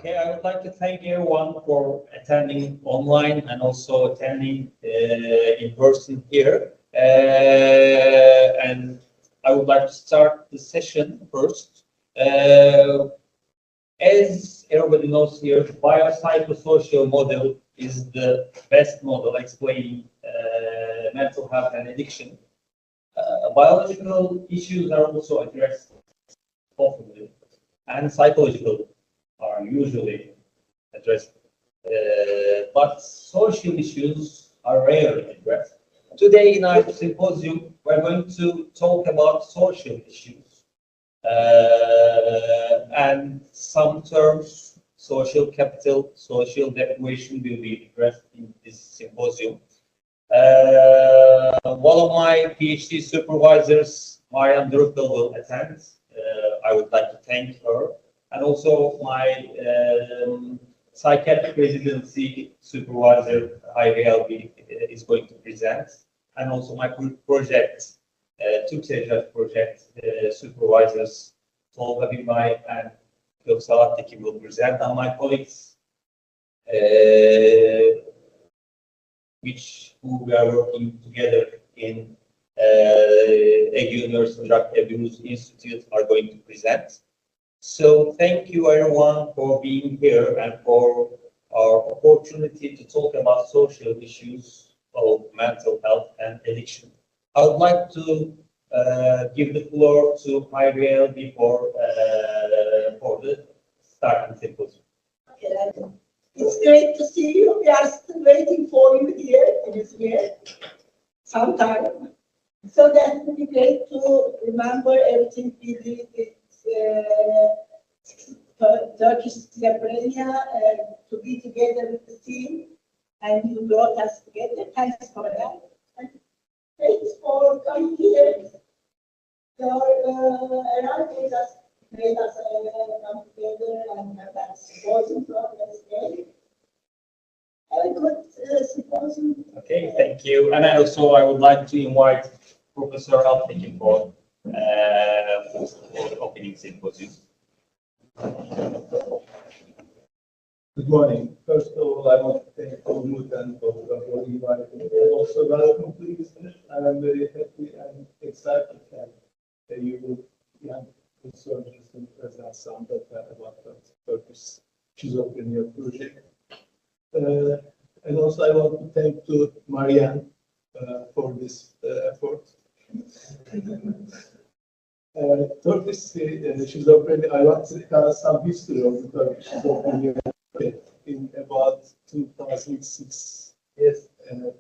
Okay, I would like to thank everyone for attending online and also attending in person here. And I would like to start the session first. As everybody knows here, biopsychosocial model is the best model explaining mental health and addiction. Biological issues are also addressed often, and psychological are usually addressed, but social issues are rarely addressed. Today in our symposium, we're going to talk about social issues and some terms, social capital, social deprivation will be addressed in this symposium. One of my PhD supervisors, Marian Druckel, will attend. I would like to thank her. And also my psychiatric residency supervisor, Hayri Albi, is going to present. And also my project, Türkçe project supervisors, Tolga Bilbay and Göksalat Tekin will present. And my colleagues, who we are working together in Ege University Drug Abuse Institute are going to present. So thank you everyone for being here and for our opportunity to talk about social issues of mental health and addiction. I would like to give the floor to Hayriel before for the starting symposium. Okay, it's great to see you. We are still waiting for you here in Izmir sometime. So that would be great to remember everything we did with Turkish schizophrenia, to be together with the team, and you brought us together. Thanks for that. And thanks for coming here. Your arrival made us come together and have that symposium for us today. Have a good symposium. Okay, thank you. And also I would like to invite Professor Altekin for the opening symposium. Good morning. First of all, I want to thank Umut and Tolga for inviting me. And also welcome to Izmir. And I'm very happy and excited that you will surgeons will present some data about the Turkish schizophrenia project. And also I want to thank to Marianne for this effort. Turkish schizophrenia, I want to tell some history of the Turkish schizophrenia in about 2006. Yes,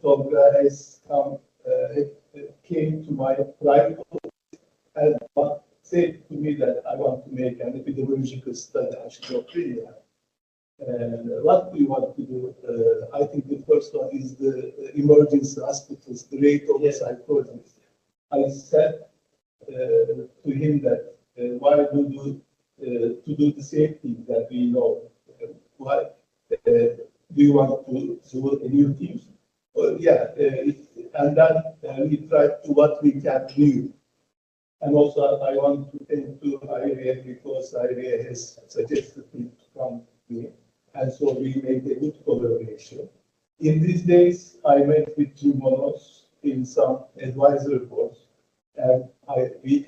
Tolga has came to my private office and said to me that I want to make an epidemiological study on schizophrenia. What do you want to do? I think the first one is the emergency hospitals, the rate of psychosis. I said to him that why do the same thing that we know? Why do you want to do a new thing? And then we tried to what we can do. And also I want to thank to Hayriye because Hayriye has suggested me to come here. And so we made a good collaboration. In these days, I met with Jim Monos in some advisory boards, and we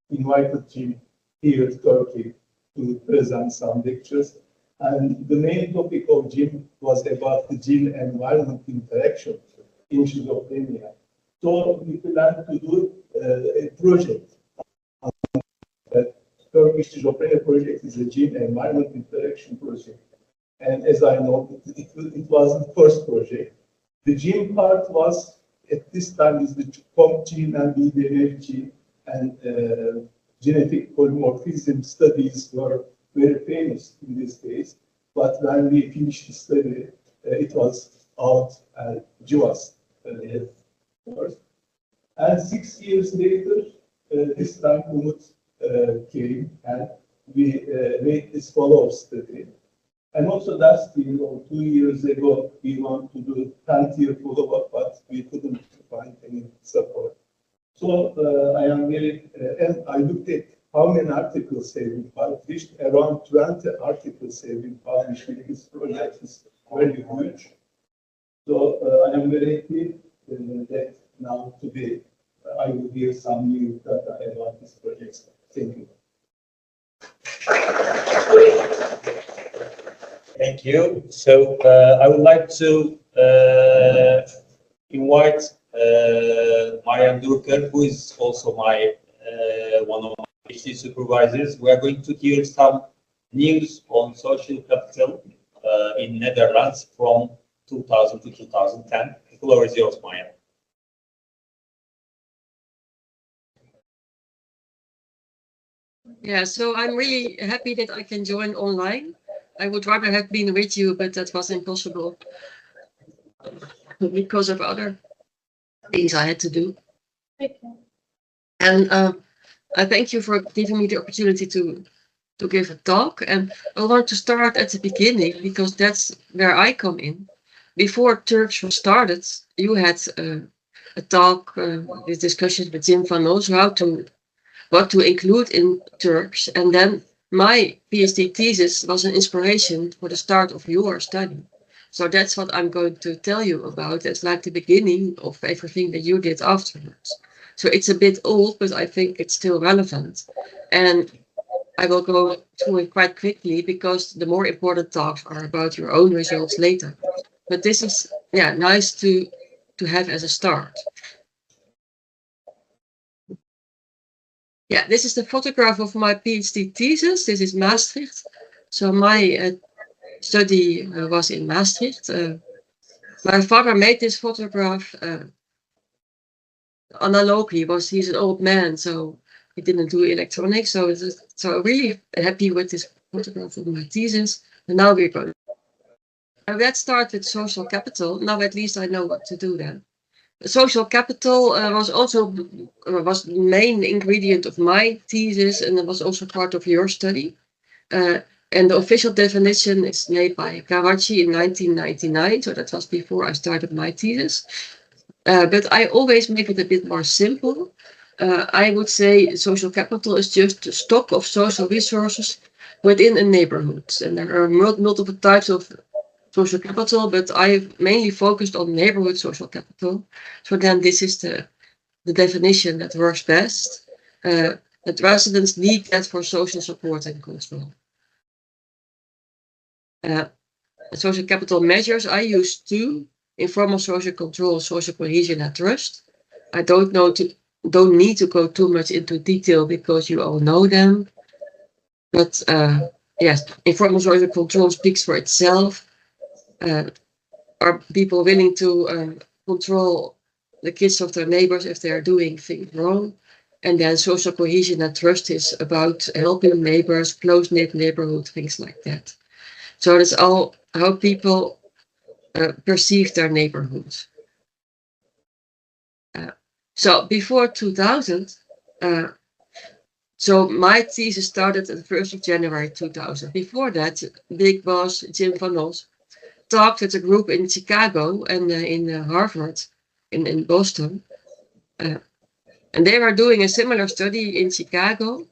invited him here to Turkey to present some lectures. And the main topic of Jim was about the gene-environment interaction in schizophrenia. So we plan to do a project. Turkish schizophrenia project is a gene-environment interaction project. And as I know, it was the first project. The gene part was, at this time, is the COMP gene and BDNF gene, and genetic polymorphism studies were very famous in these days. But when we finished the study, it was out and GWAS first. And 6 years later, this time Umut came and we made this follow-up study. And also last year or 2 years ago, we want to do 10-year follow-up, but we couldn't find any support. So I am very, and I looked at how many articles have been published. Around 20 articles have been published with this project. Is very huge. So I am very happy that now today I will give some new data about this project. Thank you. Thank you. So I would like to invite Marian Durker, who is also my one of my PhD supervisors. We are going to hear some news on social capital in Netherlands from 2000 to 2010. The floor is yours, Marian. Yeah, so I'm really happy that I can join online. I would rather have been with you, but that was impossible because of other things I had to do. And I thank you for giving me the opportunity to give a talk. And I want to start at the beginning because that's where I come in. Before Turks was started, you had a talk with discussions with Jim van Os, what to include in Turks. And then my PhD thesis was an inspiration for the start of your study. So that's what I'm going to tell you about. It's like the beginning of everything that you did afterwards. So it's a bit old, but I think it's still relevant. And I will go through it quite quickly because the more important talks are about your own results later. But this is, yeah, nice to have as a start. Yeah, this is the photograph of my PhD thesis. This is Maastricht. So my study was in Maastricht. My father made this photograph analogically. He's an old man, so he didn't do electronics. So I'm really happy with this photograph of my thesis. And now we're going. Let's start with social capital. Now at least I know what to do then. Social capital was the main ingredient of my thesis, and it was also part of your study. And the official definition is made by Karachi in 1999, so that was before I started my thesis. But I always make it a bit more simple. I would say social capital is just a stock of social resources within a neighborhood, and there are multiple types of social capital, but I mainly focused on neighborhood social capital. So then this is the definition that works best. That residents need that for social support and control. Social capital measures, I use two: informal social control, social cohesion and trust. I don't need to go too much into detail because you all know them. But yes, informal social control speaks for itself. Are people willing to control the kids of their neighbors if they are doing things wrong? And then social cohesion and trust is about helping neighbors, close-knit neighborhood, things like that. So that's all how people perceive their neighborhoods. So before 2000, so my thesis started at the 1st of January 2000. Before that, big boss Jim van Os talked with a group in Chicago and in Harvard, in Boston. And they were doing a similar study in Chicago.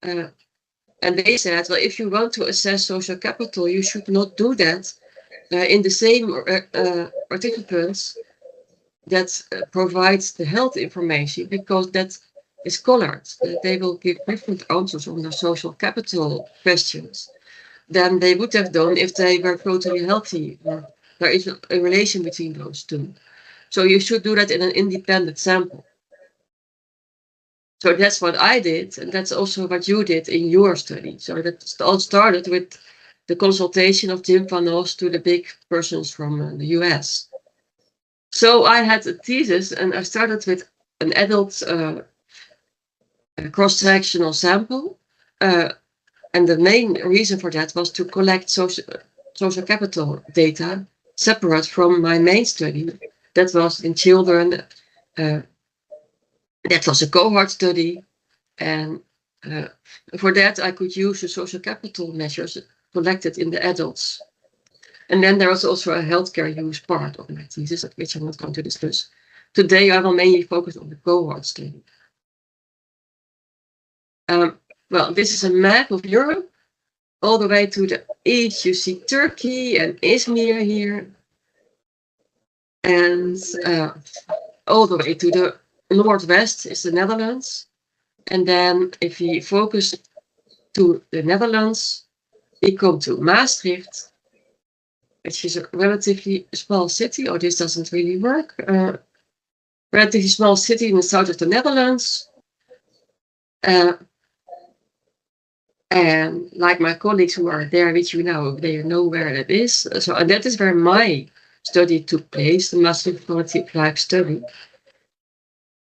And they said, well, if you want to assess social capital, you should not do that in the same participants that provides the health information, because that is colored. They will give different answers on the social capital questions than they would have done if they were totally healthy. There is a relation between those two. So you should do that in an independent sample. So that's what I did, and that's also what you did in your study. So that all started with the consultation of Jim van Os to the big persons from the US. So I had a thesis, and I started with an adult cross-sectional sample. And the main reason for that was to collect social capital data separate from my main study. That was in children. That was a cohort study. And for that, I could use the social capital measures collected in the adults. And then there was also a healthcare use part of my thesis, which I'm not going to discuss. Today, I will mainly focus on the cohort study. well, this is a map of Europe. All the way to the east, you see Turkey and Izmir here. And all the way to the northwest is the Netherlands. And then if we focus to the Netherlands, we come to Maastricht, which is a relatively small city. Oh, this doesn't really work. Relatively small city in the south of the Netherlands. And like my colleagues who are there with you now, they know where that is. So, and that is where my study took place, the Maastricht Quality of Life study.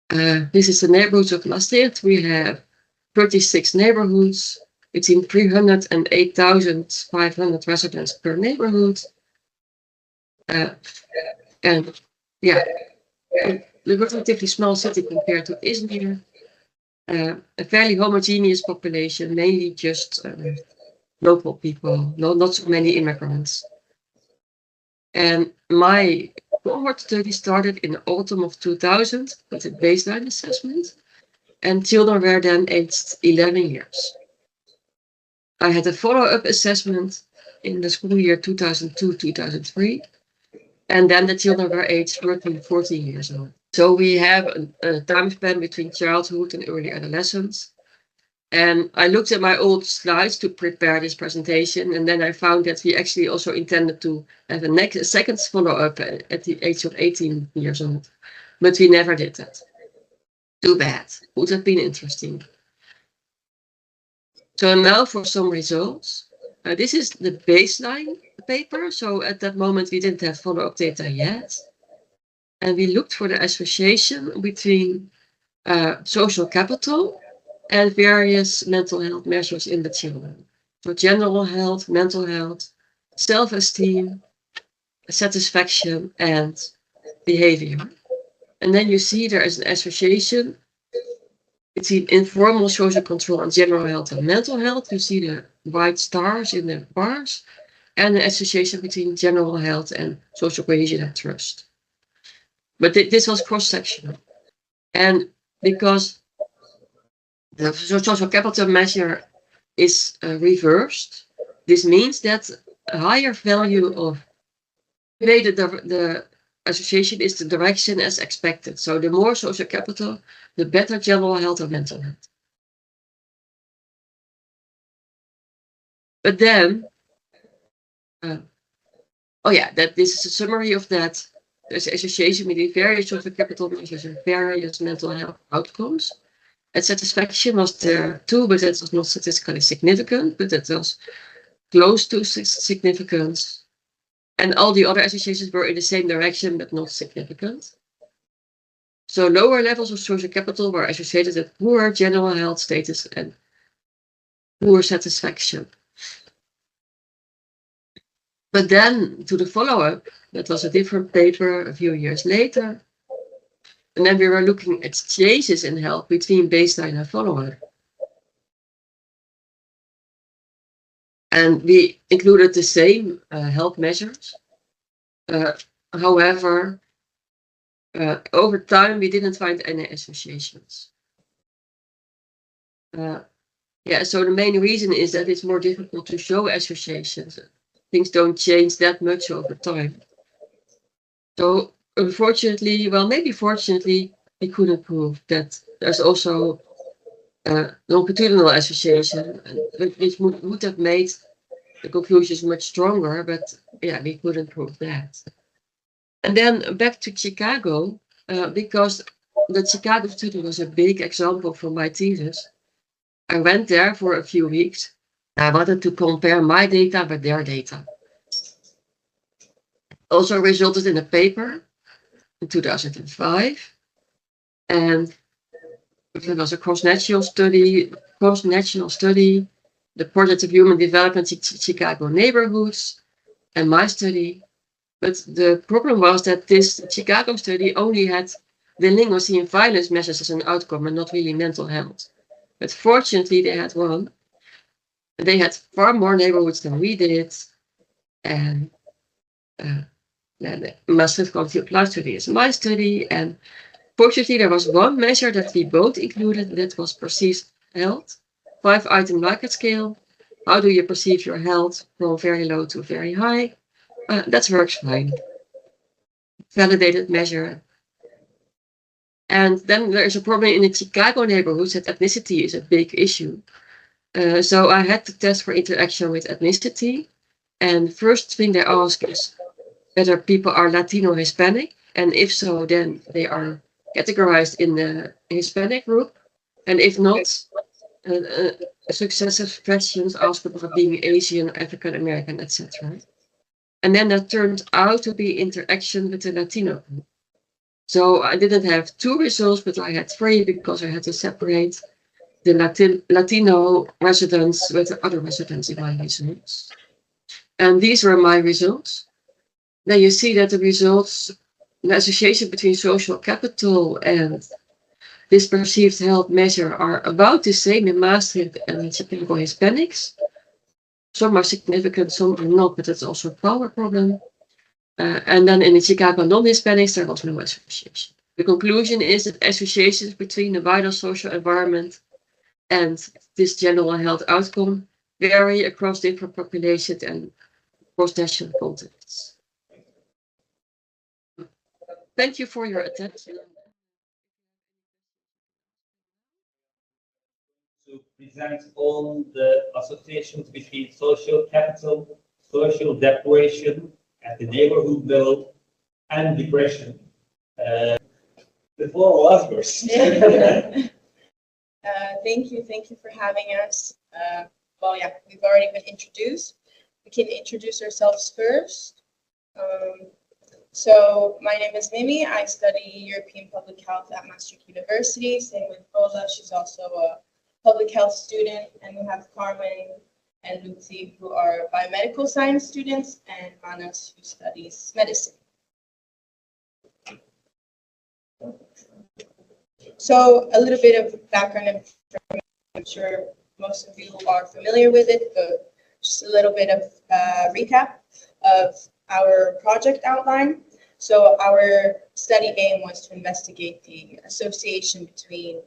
This is the neighborhoods of Maastricht. We have 36 neighborhoods, between 300 and 8,500 residents per neighborhood. And yeah, a relatively small city compared to Izmir. A fairly homogeneous population, mainly just local people, not so many immigrants. And my cohort study started in the autumn of 2000 with a baseline assessment, and children were then aged 11 years. I had a follow-up assessment in the school year 2002-2003, and then the children were aged 13, 14 years old. So we have a time span between childhood and early adolescence. And I looked at my old slides to prepare this presentation, and then I found that we actually also intended to have a second follow-up at the age of 18 years old. But we never did that. Too bad. Would have been interesting. So now for some results. This is the baseline paper. So at that moment, we didn't have follow-up data yet. And we looked for the association between social capital and various mental health measures in the children. So general health, mental health, self-esteem, satisfaction, and behavior. And then you see there is an association between informal social control and general health and mental health. You see the white stars in the bars, and the association between general health and social cohesion and trust. But this was cross-sectional. And because the social capital measure is reversed, this means that a higher value of the association is the direction as expected. So the more social capital, the better general health or mental health. But then, this is a summary of that. There's an association between various social capital measures and various mental health outcomes. And satisfaction was there too, but that was not statistically significant, but that was close to significance. And all the other associations were in the same direction, but not significant. So lower levels of social capital were associated with poor general health status and poor satisfaction. But then to the follow-up, that was a different paper a few years later. And then we were looking at changes in health between baseline and follow-up. And we included the same health measures. However, over time, we didn't find any associations. So the main reason is that it's more difficult to show associations. Things don't change that much over time. So unfortunately, well, maybe fortunately, we couldn't prove that there's also longitudinal association, which would have made the conclusions much stronger, but yeah, we couldn't prove that. And then back to Chicago, because the Chicago study was a big example for my thesis. I went there for a few weeks. I wanted to compare my data with their data. Also resulted in a paper in 2005. And it was a cross-national study, the Project of Human Development in Chicago neighborhoods, and my study. But the problem was that this Chicago study only had delinquency and violence measures as an outcome and not really mental health. But fortunately, they had one. They had far more neighborhoods than we did. And the Maastricht Quality of Life study is my study. And fortunately, there was one measure that we both included that was perceived health. 5-item Likert scale. How do you perceive your health from very low to very high? That works fine. Validated measure. And then there's a problem in the Chicago neighborhoods that ethnicity is a big issue. So I had to test for interaction with ethnicity. And first thing they ask is whether people are Latino Hispanic. And if so, then they are categorized in the Hispanic group. And if not, successive questions ask about being Asian, African American, etc. And then that turned out to be interaction with the Latino group. So I didn't have 2 results, but I had 3 because I had to separate the Latino residents with the other residents in my results. And these were my results. Now you see that the results, the association between social capital and this perceived health measure are about the same in Maastricht and Chicago Hispanics. Some are significant, some are not, but that's also a power problem. And then in the Chicago non-Hispanics, there was no association. The conclusion is that associations between the wider social environment and this general health outcome vary across different populations and across national contexts. Thank you for your attention. To present all the associations between social capital, social deprivation at the neighborhood level, and depression. The floor was yours. Thank you for having us. Well, yeah, we've already been introduced. We can introduce ourselves first. So my name is Mimi. I study European Public Health at Maastricht University. Same with Rosa. She's also a public health student. And we have Carmen and Lucy, who are biomedical science students, and Manas, who studies medicine. So a little bit of background information. I'm sure most of you are familiar with it, but just a little bit of recap of our project outline. So our study aim was to investigate the association between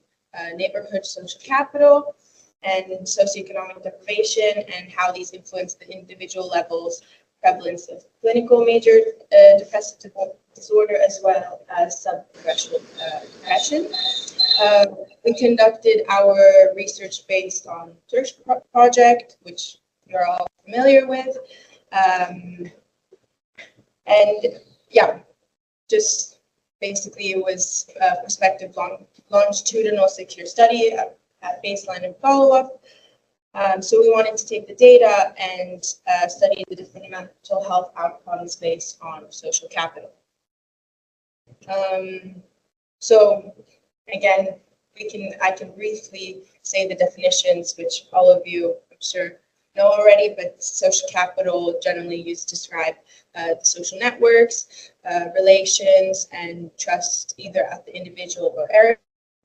neighborhood social capital and socioeconomic deprivation, and how these influence the individual levels, prevalence of clinical major depressive disorder, as well as subthreshold depression. We conducted our research based on search project, which you're all familiar with. And yeah, just basically it was a prospective longitudinal 6-year study at baseline and follow-up. So we wanted to take the data and study the different mental health outcomes based on social capital. So again, I can briefly say the definitions, which all of you, I'm sure, know already, but social capital generally used to describe the social networks, relations, and trust either at the individual or area,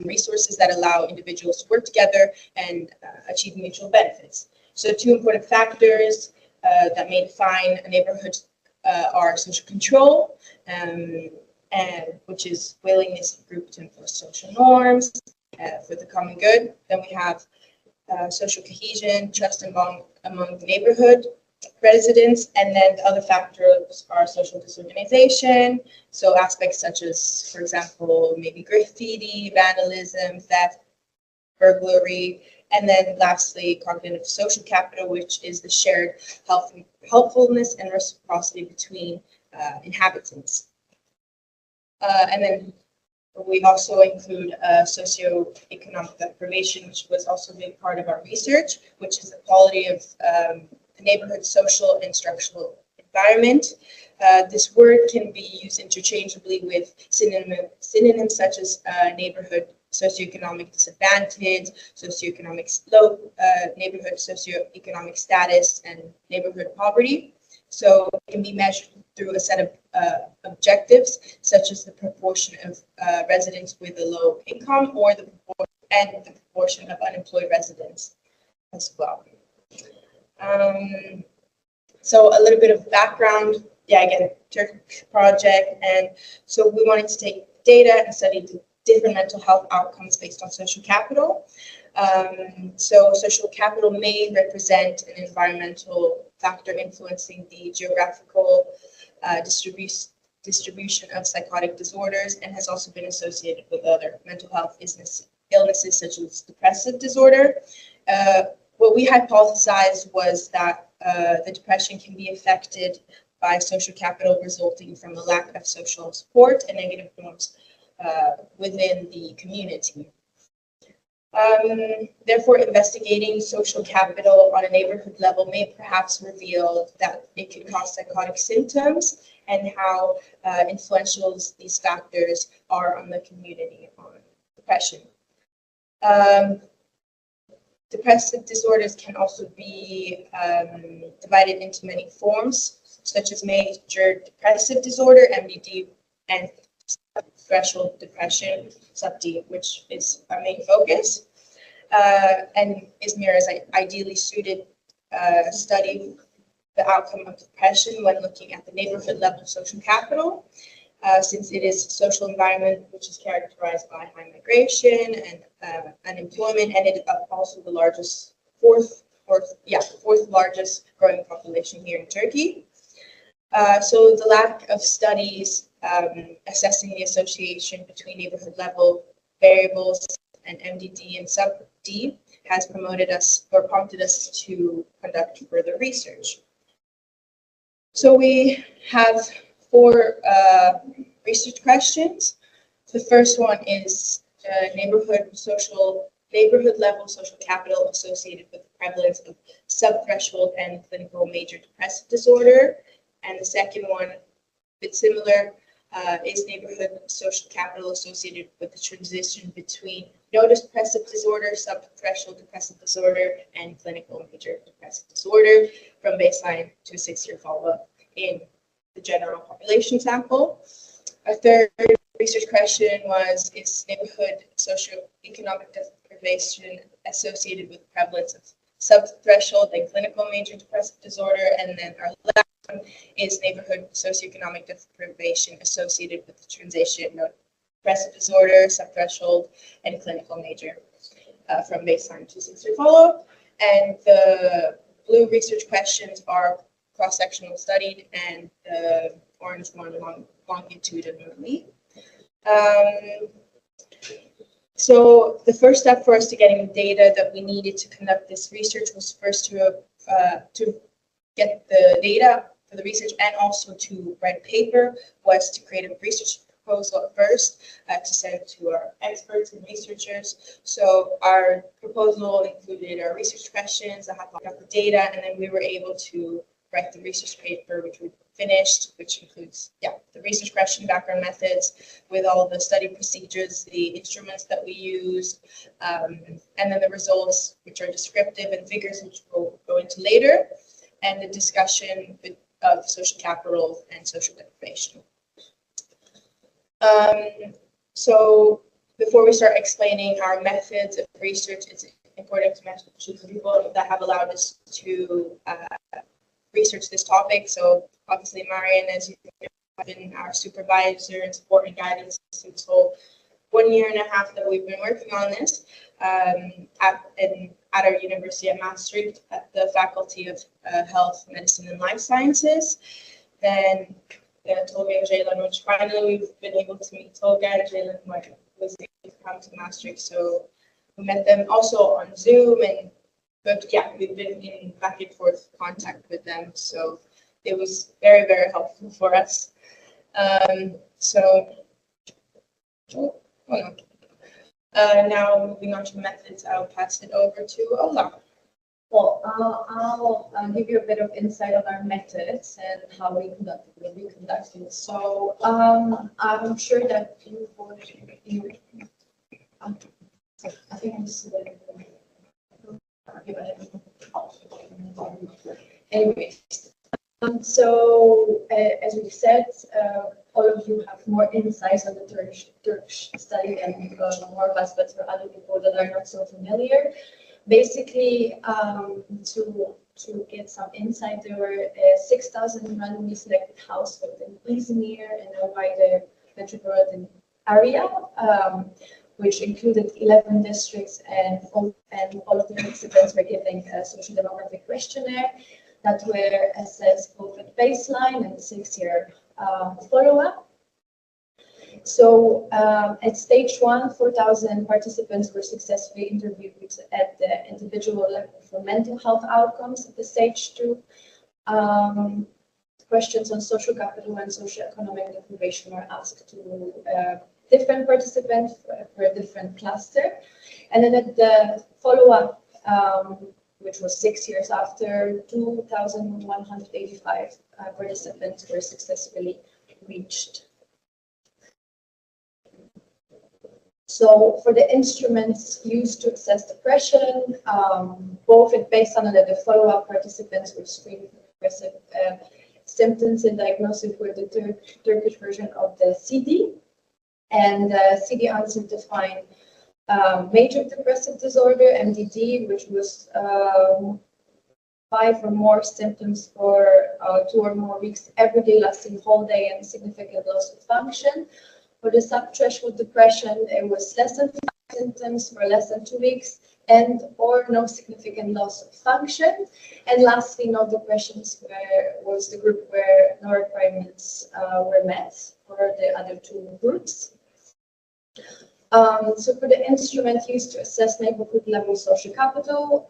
resources that allow individuals to work together and achieve mutual benefits. So 2 important factors that may define a neighborhood are social control, and which is willingness of the group to enforce social norms for the common good. Then we have social cohesion, trust among the neighborhood residents, and then the other factors are social disorganization. So aspects such as, for example, maybe graffiti, vandalism, theft, burglary, and then lastly, cognitive social capital, which is the shared helpfulness and reciprocity between inhabitants. And then we also include socioeconomic deprivation, which was also a big part of our research, which is the quality of the neighborhood social and structural environment. This word can be used interchangeably with synonyms such as neighborhood socioeconomic disadvantage, socioeconomic low, neighborhood socioeconomic status, and neighborhood poverty. So it can be measured through a set of objectives, such as the proportion of residents with a low income, or the proportion of unemployed residents as well. So a little bit of background. Yeah, again, Turkish project, and so we wanted to take data and study the different mental health outcomes based on social capital. So social capital may represent an environmental factor influencing the geographical distribution of psychotic disorders, and has also been associated with other mental health illnesses such as depressive disorder. What we hypothesized was that the depression can be affected by social capital resulting from a lack of social support and negative norms within the community. Therefore, investigating social capital on a neighborhood level may perhaps reveal that it can cause psychotic symptoms and how influential these factors are on the community on depression. Depressive disorders can also be divided into many forms, such as major depressive disorder, MDD, and threshold depression, sub-D, which is our main focus. And Izmir is ideally suited study the outcome of depression when looking at the neighborhood level social capital, since it is a social environment which is characterized by high migration and unemployment, and it is also the fourth largest growing population here in Turkey. So the lack of studies assessing the association between neighborhood level variables and MDD and sub-D has prompted us to conduct further research. So we have 4 research questions. The first one is neighborhood level social capital associated with the prevalence of subthreshold and clinical major depressive disorder. And the second one, a bit similar, is neighborhood social capital associated with the transition between no depressive disorder, subthreshold depressive disorder, and clinical major depressive disorder from baseline to a 6-year follow-up in the general population sample. Our third research question is neighborhood socioeconomic deprivation associated with prevalence of subthreshold and clinical major depressive disorder. And then our last one is neighborhood socioeconomic deprivation associated with the transition of depressive disorder, subthreshold, and clinical major from baseline to 6-year follow-up. And the blue research questions are cross-sectional studied, and the orange one longitudinally. So the first step for us to getting the data that we needed to conduct this research was first to get the data for the research and also to write a paper, was to create a research proposal at first to send to our experts and researchers. So our proposal included our research questions, the data, and then we were able to write the research paper, which we finished, which includes the research question, background methods, with all the study procedures, the instruments that we used, and then the results, which are descriptive and figures, which we'll go into later, and the discussion of social capital and social deprivation. So before we start explaining our methods of research, it's important to mention the people that have allowed us to research this topic. So obviously Marian, as you know, has been our supervisor and support and guidance since the whole 1.5 years that we've been working on this at our university at Maastricht at the Faculty of Health, Medicine and Life Sciences. Then Tolga and Jalen, which finally we've been able to meet Tolga, and Jalen was able to come to Maastricht. So we met them also on Zoom, but we've been in back and forth contact with them. So it was very, very helpful for us. Now moving on to methods, I'll pass it over to Ola. Well, I'll give you a bit of insight on our methods and how we conduct it. So I'm sure that I think I'm just anyways. So as we said, all of you have more insights on the Turkish study and more of us, but for other people that are not so familiar. Basically, to get some insight, there were 6,000 randomly selected households in Izmir and a wider metropolitan area, which included 11 districts, and all of the participants were given a social demographic questionnaire that were assessed both at baseline and 6-year follow-up. So at stage 1, 4,000 participants were successfully interviewed at the individual level for mental health outcomes. At the stage 2, questions on social capital and socioeconomic deprivation were asked to different participants for a different cluster. And then at the follow-up, which was 6 years after, 2,185 participants were successfully reached. So for the instruments used to assess depression, both at baseline and at the follow-up, participants were screened for depressive symptoms and diagnosis with the Turkish version of the CD. And CD answer defined major depressive disorder, MDD, which was 5 or more symptoms for 2 or more weeks every day, lasting whole day, and significant loss of function. For the subthreshold depression, it was less than 5 symptoms for less than 2 weeks, and or no significant loss of function. And lastly, no depressions was the group where no requirements were met for the other 2 groups. So for the instrument used to assess neighborhood level social capital,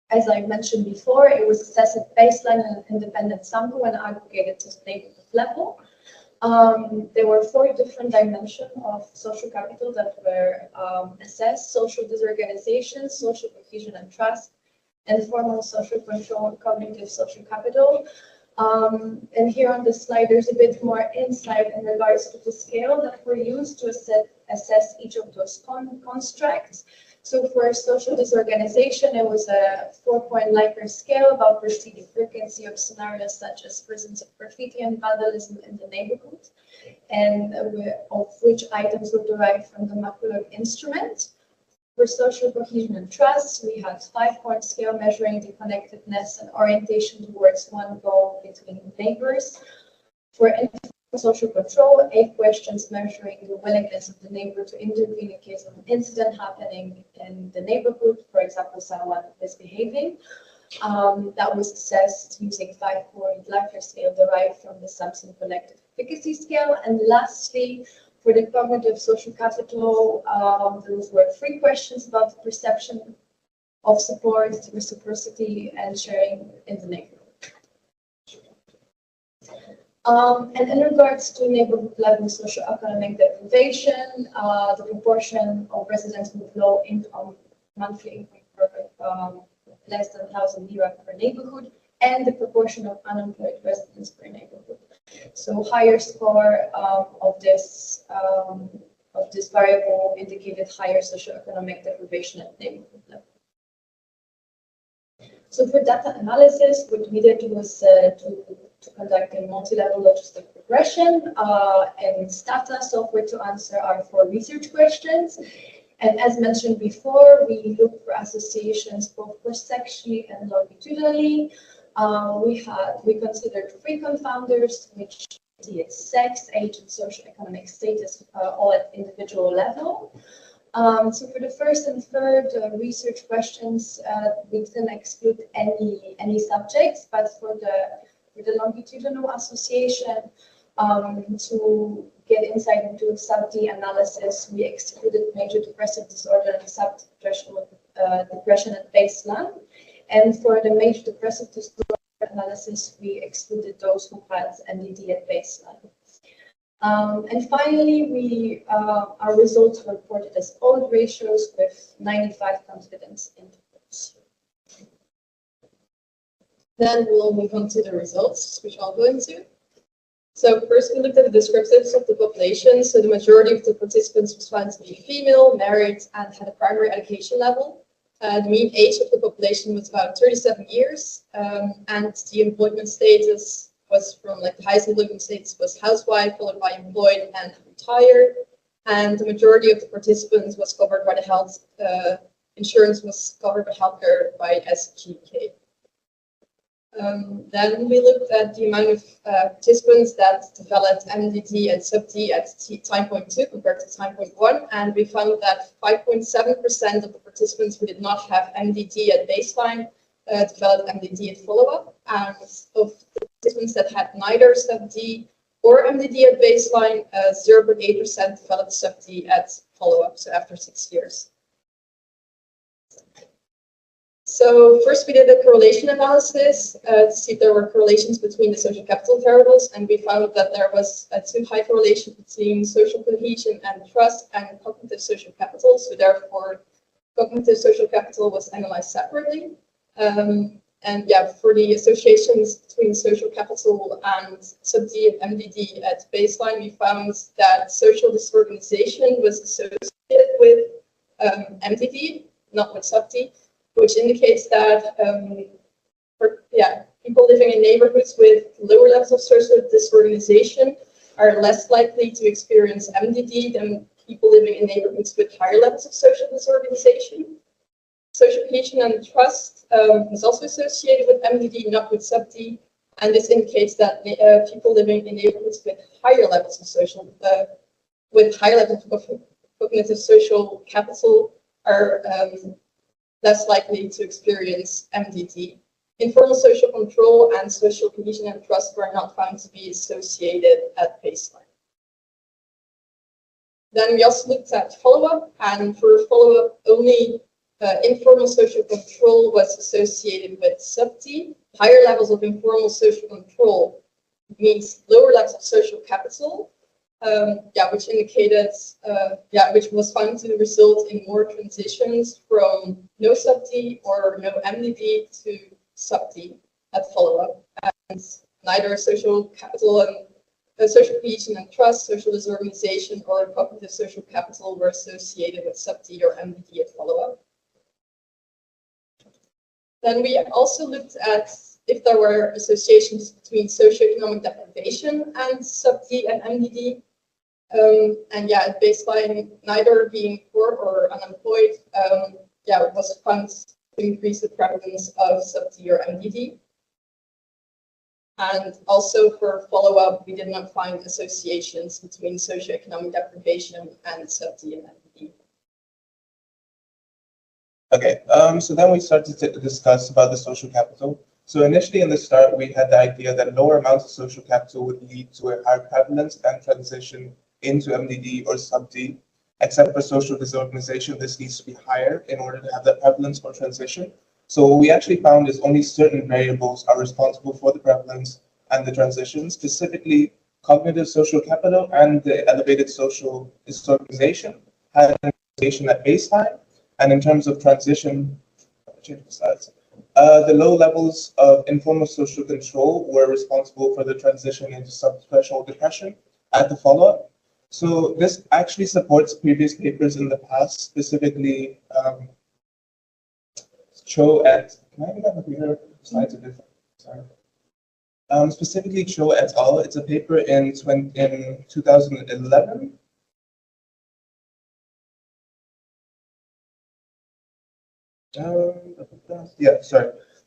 as I mentioned before, it was assessed at baseline and an independent sample and aggregated to neighborhood level. There were 4 different dimensions of social capital that were assessed: social disorganization, social cohesion and trust, informal social control, and cognitive social capital. And here on the slide, there's a bit more insight in regards to the scale that were used to assess each of those constructs. So for social disorganization, it was a 4-point Likert scale about perceived frequency of scenarios such as presence of graffiti and vandalism in the neighborhood, and of which items were derived from the macular instrument. For social cohesion and trust, we had 5-point scale measuring the connectedness and orientation towards one goal between neighbors. For social control, 8 questions measuring the willingness of the neighbor to intervene in case of an incident happening in the neighborhood, for example, someone misbehaving. That was assessed using 5-point Likert scale derived from the Samson Collective Efficacy Scale. And lastly, for the cognitive social capital, those were 3 questions about the perception of support, reciprocity, and sharing in the neighborhood. And in regards to neighborhood level socioeconomic deprivation, the proportion of residents with low income, monthly income per less than 1,000 lira per neighborhood, and the proportion of unemployed residents per neighborhood. So higher score of this variable indicated higher socioeconomic deprivation at neighborhood level. So for data analysis, what we did was to conduct a multi-level logistic regression and Stata software to answer our 4 research questions. And as mentioned before, we looked for associations both cross-sectionally and longitudinally. We considered 3 confounders, which is sex, age, and socioeconomic status, all at individual level. So for the first and third research questions, we didn't exclude any subjects, but for the longitudinal association, to get insight into sub-D analysis, we excluded major depressive disorder and sub-threshold depression at baseline. And for the major depressive disorder analysis, we excluded those who had MDD at baseline. And finally, our results were reported as old ratios with 95 confidence intervals. Then we'll move on to the results, which I'll go into. So first we looked at the descriptives of the population. So the majority of the participants was found to be female, married, and had a primary education level. The mean age of the population was about 37 years, and the employment status was from the highest employment status was housewife, followed by employed and retired. And the majority of the participants was covered by the health insurance was covered by healthcare by SGK. Then we looked at the amount of participants that developed MDD and sub-D at time point 2 compared to time point 1, and we found that 5.7% of the participants who did not have MDD at baseline developed MDD at follow-up, and of the participants that had neither sub-D or MDD at baseline, 0.8% developed sub-D at follow-up, so after 6 years. So first we did a correlation analysis to see if there were correlations between the social capital variables, and we found that there was a too high correlation between social cohesion and trust and cognitive social capital, so therefore cognitive social capital was analyzed separately. And yeah, for the associations between social capital and sub-D and MDD at baseline, we found that social disorganization was associated with MDD, not with sub-D, which indicates that people living in neighborhoods with lower levels of social disorganization are less likely to experience MDD than people living in neighborhoods with higher levels of social disorganization. Social cohesion and trust is also associated with MDD, not with sub-D, and this indicates that people living in neighborhoods with higher levels of cognitive social capital are less likely to experience MDD. Informal social control and social cohesion and trust were not found to be associated at baseline. Then we also looked at follow-up, and for follow-up, only informal social control was associated with sub-D. Higher levels of informal social control means lower levels of social capital, which indicated, which was found to result in more transitions from no sub-D or no MDD to sub-D at follow-up. And neither social capital and social cohesion and trust, social disorganization, or cognitive social capital were associated with sub-D or MDD at follow-up. Then we also looked at if there were associations between socioeconomic deprivation and sub-D and MDD. At baseline, neither being poor or unemployed, was found to increase the prevalence of sub-D or MDD. And also for follow-up, we did not find associations between socioeconomic deprivation and sub-D and MDD. Okay, so then we started to discuss about the social capital. So initially in the start, we had the idea that lower amounts of social capital would lead to a higher prevalence and transition into MDD or sub-D, except for social disorganization, this needs to be higher in order to have that prevalence or transition. So what we actually found is only certain variables are responsible for the prevalence and the transition, specifically cognitive social capital and the elevated social disorganization had an association at baseline. And in terms of transition, change the slides. The low levels of informal social control were responsible for the transition into subthreshold depression at the follow-up. So this actually supports previous papers in the past, specifically Cho et, can I have a bigger slides are different? Sorry. Specifically Cho et al. It's a paper in 2011.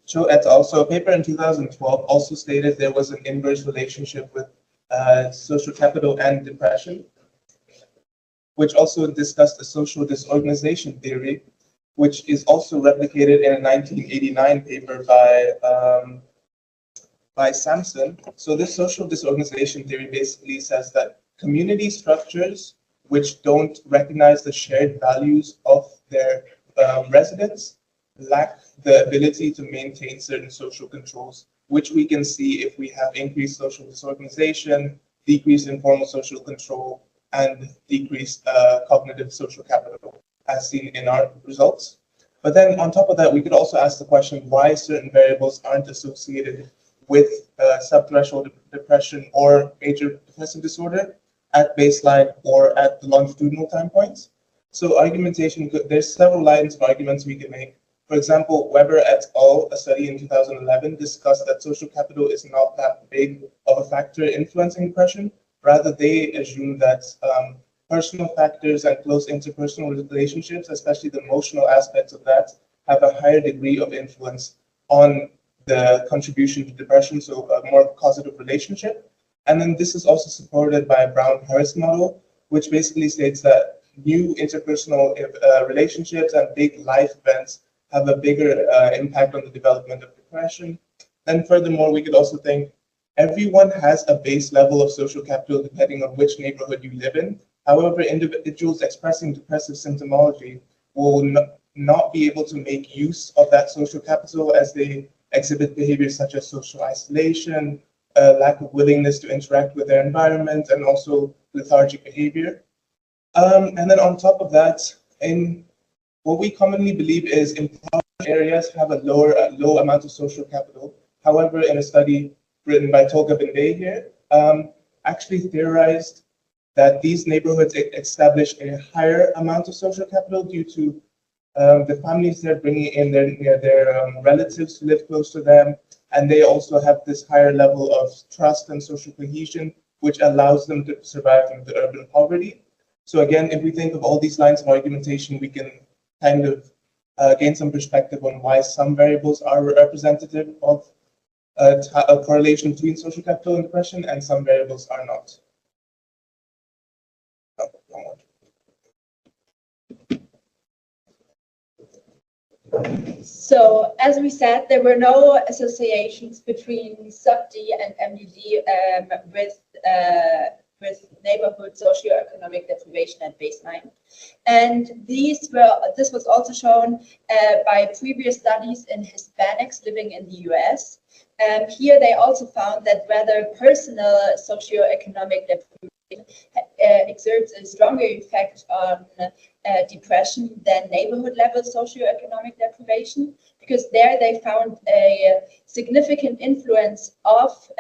Cho et al. So a paper in 2012 also stated there was an inverse relationship with social capital and depression, which also discussed a social disorganization theory, which is also replicated in a 1989 paper by Sampson. So this social disorganization theory basically says that community structures which don't recognize the shared values of their residents lack the ability to maintain certain social controls, which we can see if we have increased social disorganization, decreased informal social control, and decreased cognitive social capital, as seen in our results. But then on top of that, we could also ask the question why certain variables aren't associated with subthreshold depression or major depressive disorder at baseline or at the longitudinal time points. So argumentation, there's several lines of arguments we can make. For example, Weber et al., a study in 2011, discussed that social capital is not that big of a factor influencing depression. Rather, they assume that personal factors and close interpersonal relationships, especially the emotional aspects of that, have a higher degree of influence on the contribution to depression, so a more positive relationship. And then this is also supported by a Brown-Harris model, which basically states that new interpersonal relationships and big life events have a bigger impact on the development of depression. And furthermore, we could also think everyone has a base level of social capital depending on which neighborhood you live in. However, individuals expressing depressive symptomology will not be able to make use of that social capital as they exhibit behaviors such as social isolation, lack of willingness to interact with their environment, and also lethargic behavior. And then on top of that, in what we commonly believe is empowered areas have a low amount of social capital. However, in a study written by Tolga Bindey here, actually theorized that these neighborhoods establish a higher amount of social capital due to the families there bringing in their relatives to live close to them, and they also have this higher level of trust and social cohesion, which allows them to survive through the urban poverty. So again, if we think of all these lines of argumentation, we can kind of gain some perspective on why some variables are representative of a correlation between social capital and depression, and some variables are not. So, as we said, there were no associations between sub-D and MDD with neighborhood socioeconomic deprivation at baseline. And this was also shown by previous studies in Hispanics living in the US. Here they also found that whether personal socioeconomic deprivation exerts a stronger effect on depression than neighborhood level socioeconomic deprivation, because there they found a significant influence of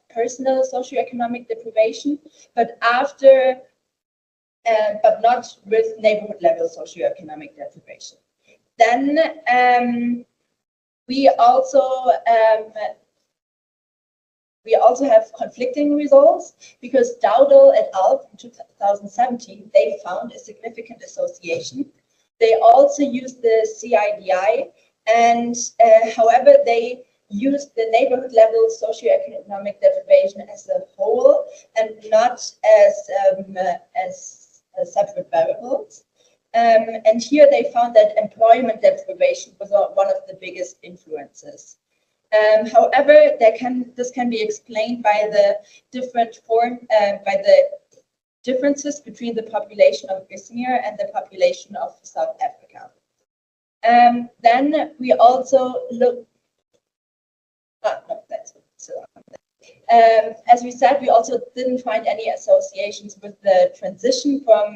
personal socioeconomic deprivation, but not with neighborhood level socioeconomic deprivation. Then we also have conflicting results, because Dowdell et al. In 2017, they found a significant association. They also used the CIDI, and however, they used the neighborhood level socioeconomic deprivation as a whole and not as separate variables. And here they found that employment deprivation was one of the biggest influences. However, this can be explained by the differences between the population of Izmir and the population of South Africa. Then we also look. As we said, we also didn't find any associations with the transition from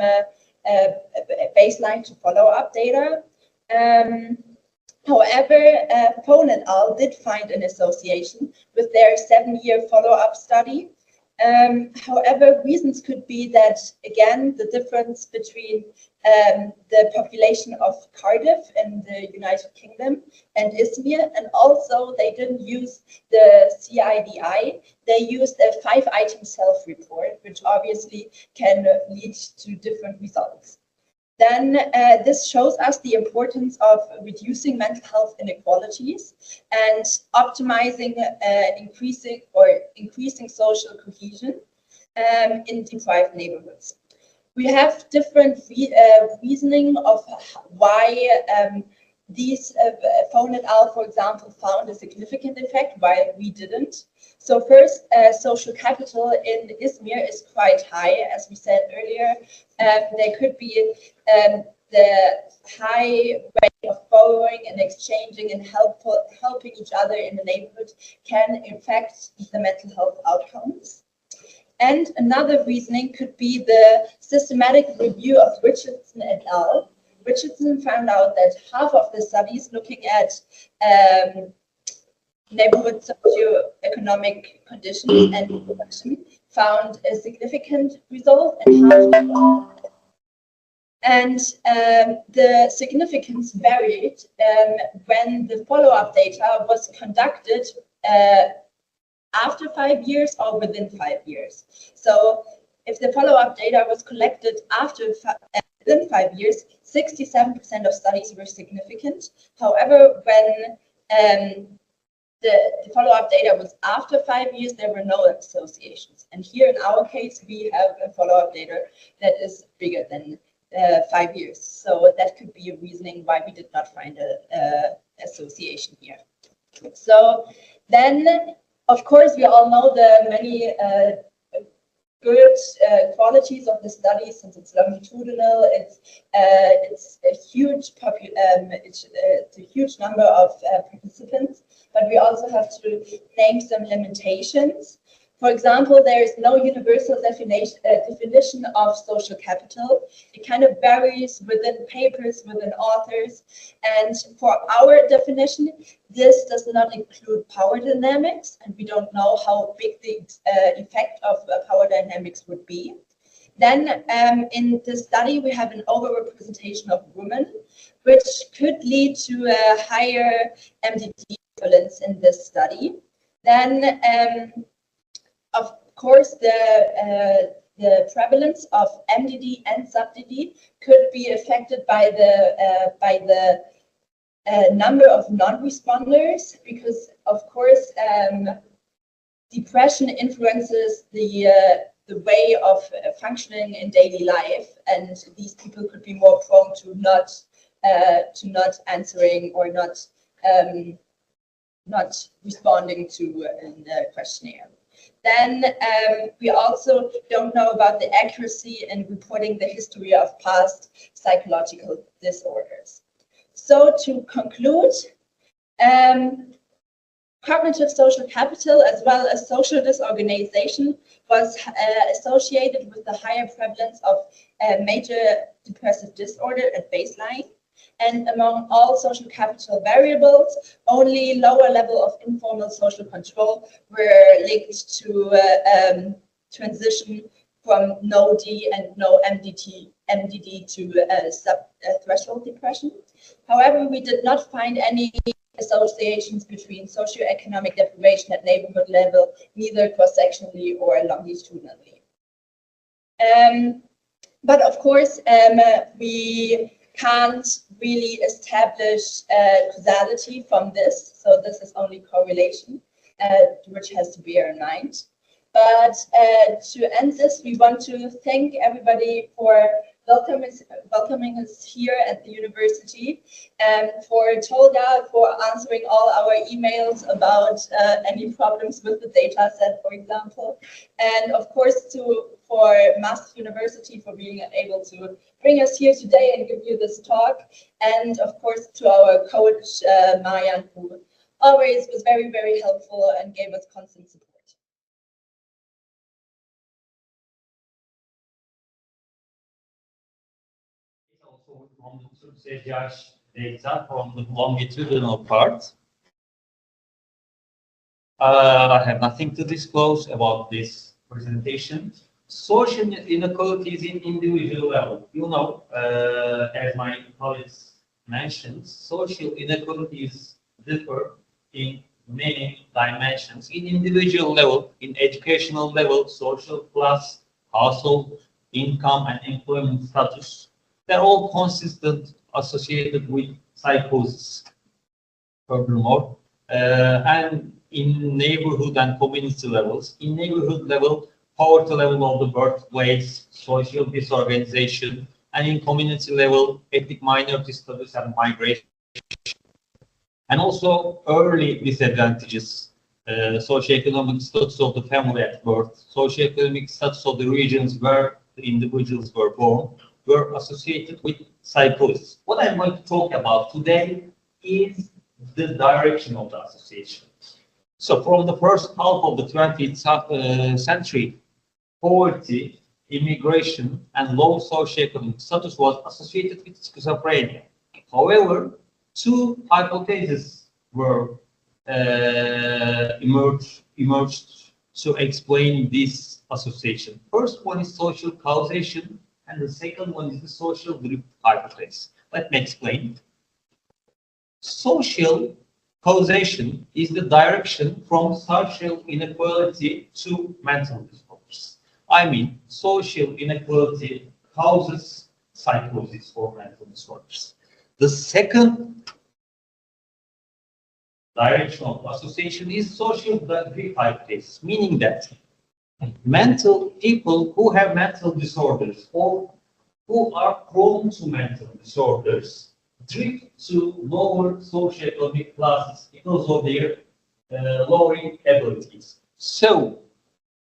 baseline to follow-up data. However, Phone et al. Did find an association with their 7-year follow-up study. However, reasons could be that, again, the difference between the population of Cardiff in the United Kingdom and Izmir, and also they didn't use the CIDI, they used a 5-item self-report, which obviously can lead to different results. Then this shows us the importance of reducing mental health inequalities and optimizing increasing social cohesion in deprived neighborhoods. We have different reasoning of why these Phone et al., for example, found a significant effect while we didn't. So first, social capital in Izmir is quite high, as we said earlier. There could be the high rate of borrowing and exchanging and helping each other in the neighborhood can affect the mental health outcomes. And another reasoning could be the systematic review of Richardson et al. Richardson found out that half of the studies looking at neighborhood socioeconomic conditions and depression found a significant result, and the significance varied when the follow-up data was conducted after 5 years or within 5 years. So if the follow-up data was collected within 5 years, 67% of studies were significant. However, when the follow-up data was after 5 years, there were no associations. And here in our case, we have a follow-up data that is bigger than 5 years. So that could be a reasoning why we did not find a association here. So then, of course, we all know the many good qualities of the study, since it's longitudinal. It's a huge it's a huge number of participants, but we also have to name some limitations. For example, there is no universal definition of social capital. It kind of varies within papers, within authors. And for our definition, this does not include power dynamics, and we don't know how big the effect of power dynamics would be. Then in the study, we have an overrepresentation of women, which could lead to a higher MDT prevalence in this study. Then of course, the prevalence of MDD and sub-DD could be affected by the number of non-responders, because of course depression influences the way of functioning in daily life, and these people could be more prone to not answering or not responding to a questionnaire. Then we also don't know about the accuracy in reporting the history of past psychological disorders. So to conclude, cognitive social capital as well as social disorganization was associated with the higher prevalence of major depressive disorder at baseline. And among all social capital variables, only lower level of informal social control were linked to transition from no D and no MDD to sub-threshold depression. However, we did not find any associations between socioeconomic deprivation at neighborhood level, neither cross-sectionally or longitudinally. But of course, we can't really establish causality from this, so this is only correlation, which has to bear in mind. But to end this, we want to thank everybody for welcoming us here at the university, and for Tolga for answering all our emails about any problems with the data set, for example, and of course for Maastricht University for being able to bring us here today and give you this talk, and of course to our coach Marian, who always was very, very helpful and gave us constant support. Also from the judge data from the longitudinal part. I have nothing to disclose about this presentation. Social inequalities in individual level. You know, as my colleagues mentioned, social inequalities differ in many dimensions. In individual level, in educational level, social class, household income, and employment status. They're all consistent, associated with psychosis. Furthermore, and in neighborhood and community levels, in neighborhood level, poverty level of the birthplace, social disorganization, and in community level, ethnic minority status and migration. And also early disadvantages, socioeconomic status of the family at birth, socioeconomic status of the regions where the individuals were born, were associated with psychosis. What I'm going to talk about today is the direction of the association. So from the first half of the 20th century, poverty, immigration, and low socioeconomic status was associated with schizophrenia. However, two hypotheses were emerged to explain this association. First one is social causation, and the second one is the social drift hypothesis. Let me explain. Social causation is the direction from social inequality to mental disorders. I mean, social inequality causes psychosis or mental disorders. The second directional association is social drift hypothesis, meaning that mental people who have mental disorders or who are prone to mental disorders drift to lower socioeconomic classes because of their lowering abilities. So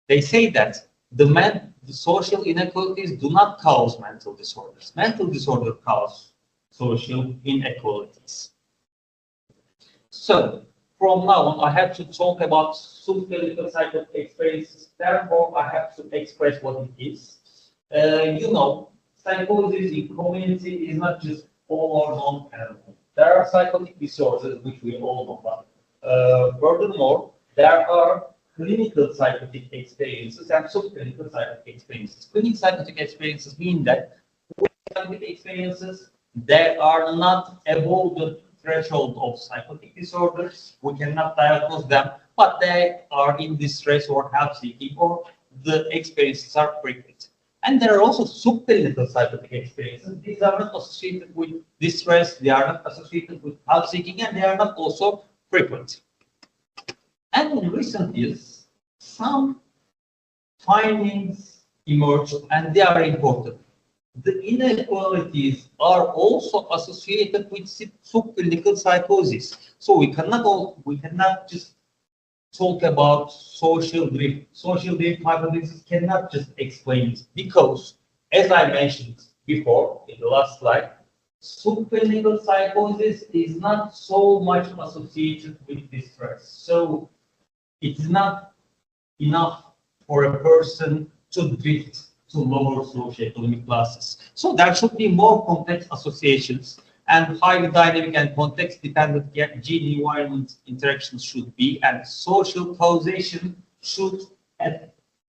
they say that the social inequalities do not cause mental disorders. Mental disorder cause social inequalities. So from now on, I have to talk about subclinical psychotic experiences. Therefore, I have to express what it is. You know, psychosis in community is not just all or none phenomenon. There are psychotic disorders which we all know about. Furthermore, there are clinical psychotic experiences and subclinical psychotic experiences. Clinical psychotic experiences mean that psychotic experiences they are not above the threshold of psychotic disorders. We cannot diagnose them, but they are in distress or help seeking, or the experiences are frequent. And there are also subclinical psychotic experiences. These are not associated with distress, they are not associated with help seeking, and they are not also frequent. And in recent years, some findings emerged, and they are important. The inequalities are also associated with subclinical psychosis. So we cannot just talk about social drift. Social drift hypothesis cannot just explain it because, as I mentioned before in the last slide, subclinical psychosis is not so much associated with distress. So it's not enough for a person to drift to lower socioeconomic classes. So there should be more complex associations and highly dynamic and context-dependent gene-environment interactions should be, and social causation should,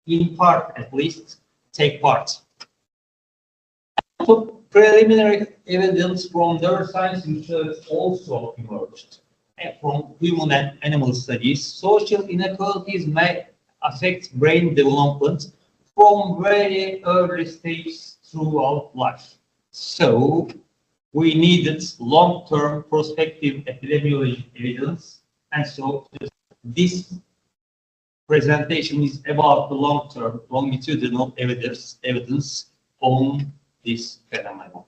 in part at least, take part. So preliminary evidence from neuroscience research also emerged. And from human and animal studies, social inequalities may affect brain development from very early stages throughout life. So we needed long-term prospective epidemiologic evidence, and so this presentation is about the long-term longitudinal evidence on this phenomenon.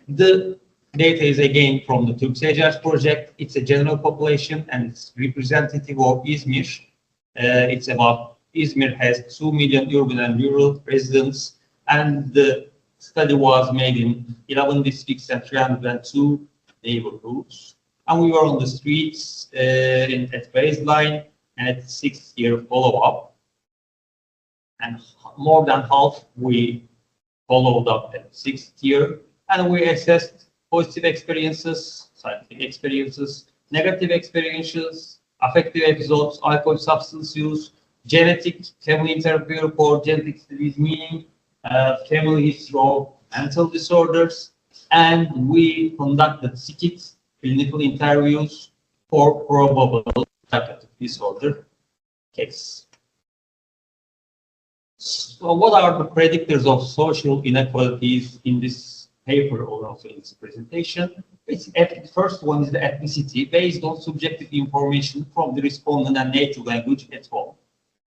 The data is again from the Türk project. It's a general population and it's representative of Izmir. It's about Izmir has 2 million urban and rural residents, and the study was made in 11 districts and 302 neighborhoods. And we were on the streets at baseline and at 6-year follow-up. And more than half we followed up at 6th year, and we assessed positive experiences, psychotic experiences, negative experiences, affective episodes, alcohol, substance use, genetic family interview report, genetic studies, meaning family history of mental disorders, and we conducted psychics clinical interviews for probable psychotic disorder case. So what are the predictors of social inequalities in this paper or also in this presentation? The first one is the ethnicity based on subjective information from the respondent and native language at home.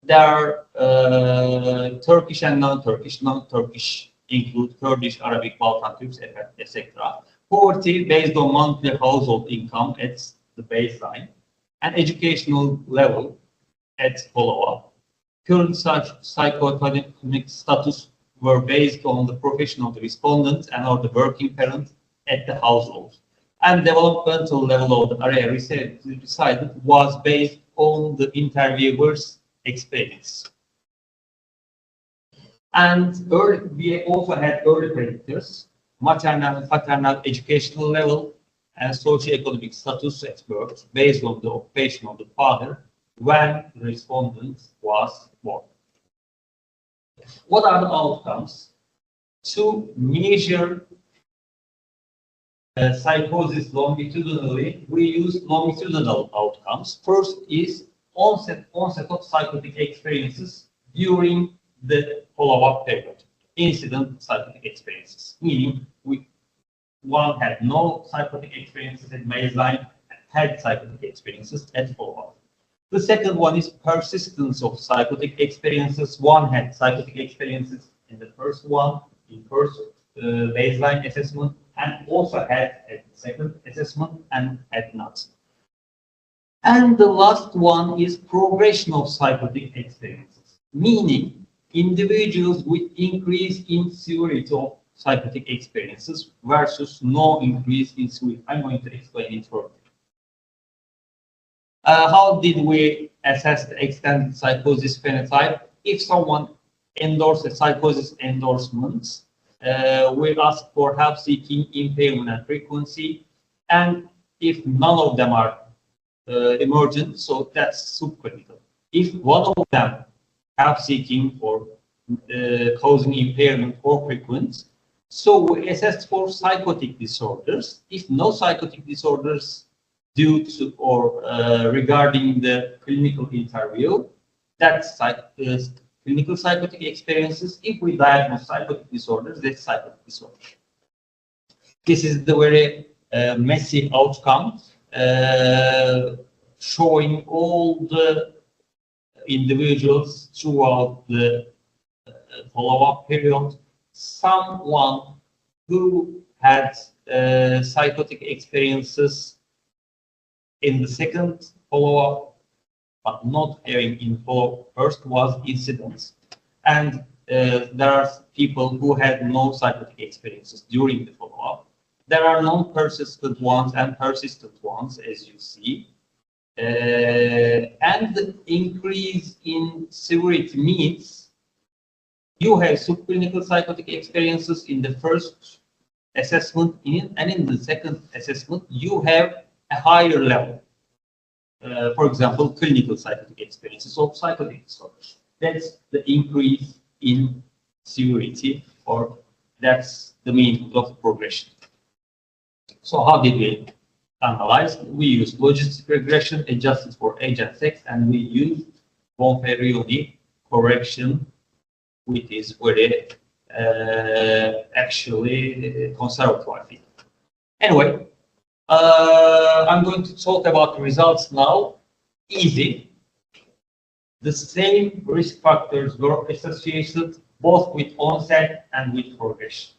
There are Turkish and non-Turkish. Non-Turkish include Kurdish, Arabic, Balkan Turks, etc. Poverty based on monthly household income at the baseline, and educational level at follow-up. Current psychoeconomic status were based on the profession of the respondent and or the working parent at the household. And developmental level of the area resided was based on the interviewer's experience. And we also had early predictors, maternal and paternal educational level and socioeconomic status at birth based on the occupation of the father when the respondent was born. What are the outcomes? To measure psychosis longitudinally, we use longitudinal outcomes. First is onset of psychotic experiences during the follow-up period, incident psychotic experiences, meaning one had no psychotic experiences at baseline, had psychotic experiences at follow-up. The second one is persistence of psychotic experiences. One had psychotic experiences in the first one, in first baseline assessment, and also had at the second assessment and had not. And the last one is progression of psychotic experiences, meaning individuals with increase in severity of psychotic experiences versus no increase in severity. I'm going to explain it further. How did we assess the extended psychosis phenotype? If someone endorses a psychosis endorsement, we ask for help seeking, impairment, and frequency. And if none of them are emergent, so that's subclinical. If one of them help seeking or causing impairment or frequent, so we assess for psychotic disorders. If no psychotic disorders due to or regarding the clinical interview, that's clinical psychotic experiences. If we diagnose psychotic disorders, that's psychotic disorder. This is the very messy outcome, showing all the individuals throughout the follow-up period. Someone who had psychotic experiences in the second follow-up, but not having in first was incidents. And there are people who had no psychotic experiences during the follow-up. There are non-persistent ones and persistent ones, as you see. And the increase in severity means you have subclinical psychotic experiences in the first assessment, and in the second assessment, you have a higher level. For example, clinical psychotic experiences of psychotic disorders. That's the increase in severity, or that's the meaning of progression. So how did we analyze? We used logistic regression adjusted for age and sex, and we used Bonferrioni correction, which is very actually conservative, I think. Anyway, I'm going to talk about the results now. Easy. The same risk factors were associated both with onset and with progression.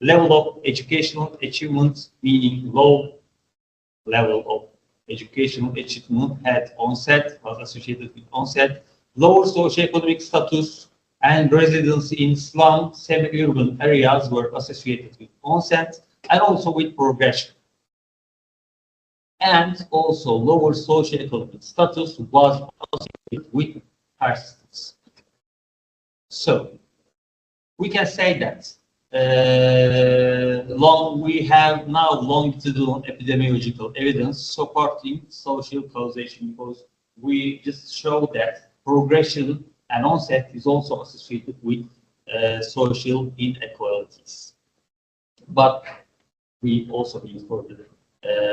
Level of educational achievement, meaning low level of educational achievement had onset, was associated with onset. Lower socioeconomic status and residency in slum, semi-urban areas were associated with onset and also with progression. And also lower socioeconomic status was associated with persistence. So we can say that we have now longitudinal epidemiological evidence supporting social causation, because we just show that progression and onset is also associated with social inequalities. But we also need further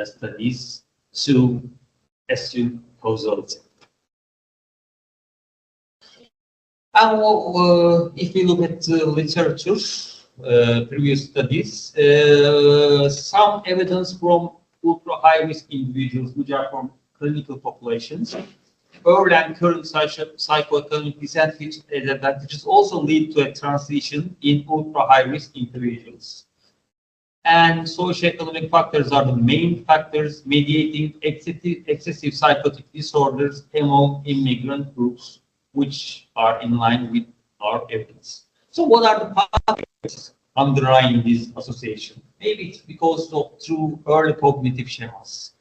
studies to assume causality. And if we look at literature, previous studies, some evidence from ultra-high-risk individuals, which are from clinical populations, early and current psychoeconomic disadvantages also lead to a transition in ultra-high-risk individuals. And socioeconomic factors are the main factors mediating excessive psychotic disorders among immigrant groups, which are in line with our evidence. So what are the factors underlying this association? Maybe it's because of true early cognitive schemas,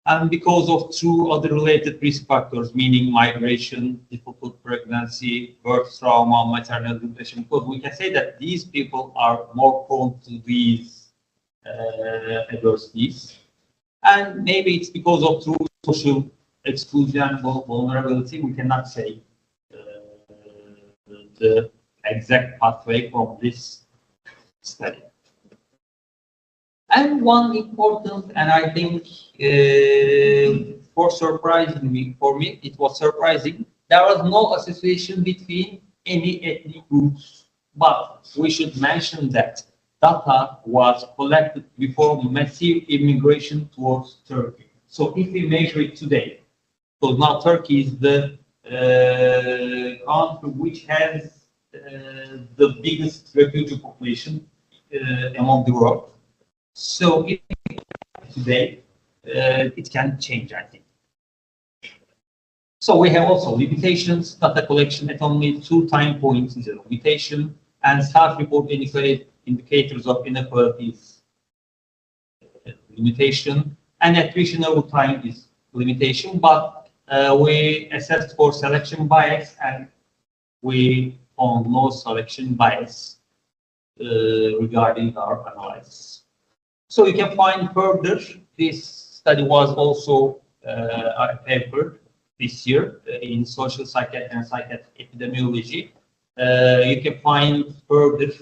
and because of true other related risk factors, meaning migration, difficult pregnancy, birth trauma, maternal depression, because we can say that these people are more prone to these adversities. And maybe it's because of true social exclusion and vulnerability. We cannot say the exact pathway from this study. And one important, and I think for me, it was surprising, there was no association between any ethnic groups, but we should mention that data was collected before massive immigration towards Turkey. So if we measure it today, so now Turkey is the country which has the biggest refugee population among the world. So if today, it can change, I think. So we have also limitations. Data collection at only 2 time points is a limitation, and self-report indicators of inequalities limitation, and attrition over time is limitation. But we assessed for selection bias, and we found no selection bias regarding our analysis. So you can find further. This study was also a paper this year in social psychiatry and psychiatric epidemiology. You can find further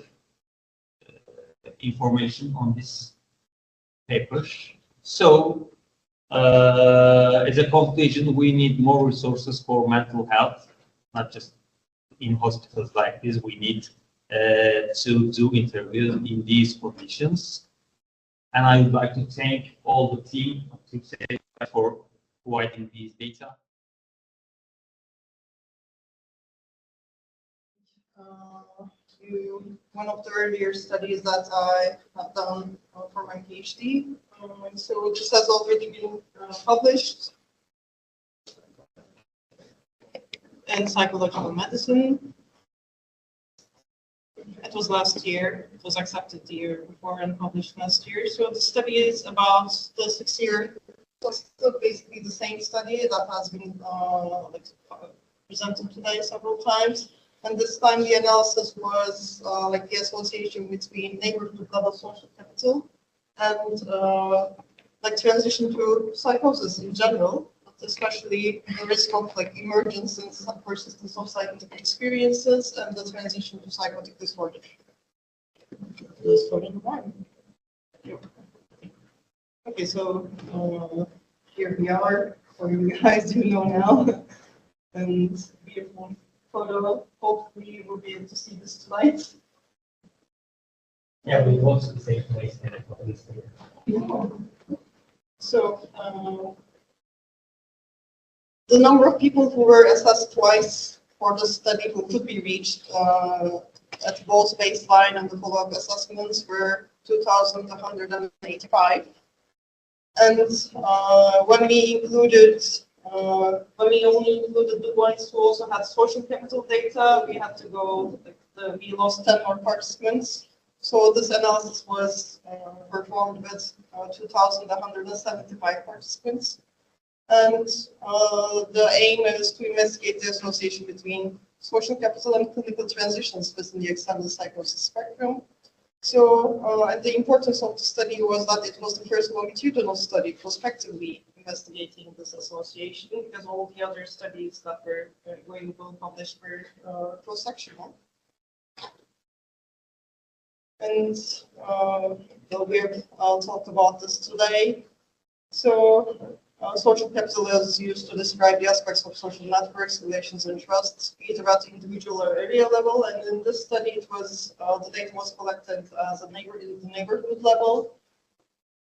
information on this paper. So, as a conclusion, we need more resources for mental health, not just in hospitals like this. We need to do interviews in these conditions. And I would like to thank all the team for providing these data. One of the earlier studies that I have done for my PhD. So this has already been published in psychological medicine. It was last year. It was accepted the year before and published last year. So the study is about the 6-year. So still basically the same study that has been presented today several times. And this time the analysis was the association between neighborhood level social capital and transition to psychosis in general, but especially the risk of emergence and persistence of psychotic experiences and the transition to psychotic disorder. Okay, so here we are, or you guys do know now, and beautiful photo. Hopefully you will be able to see this tonight. Yeah, we want to say place and So the number of people who were assessed twice for the study who could be reached at both baseline and the follow-up assessments were 2,185. And when we only included the ones who also had social capital data, we had to go, we lost 10 more participants. So this analysis was performed with 2,175 participants. And the aim is to investigate the association between social capital and clinical transitions within the extended psychosis spectrum. So, and the importance of the study was that it was the first longitudinal study prospectively investigating this association, because all the other studies that were available published were cross-sectional. And I'll talk about this today. So, social capital is used to describe the aspects of social networks, relations, and trust, either at individual or area level. And in this study, it was the data was collected as in the neighborhood level.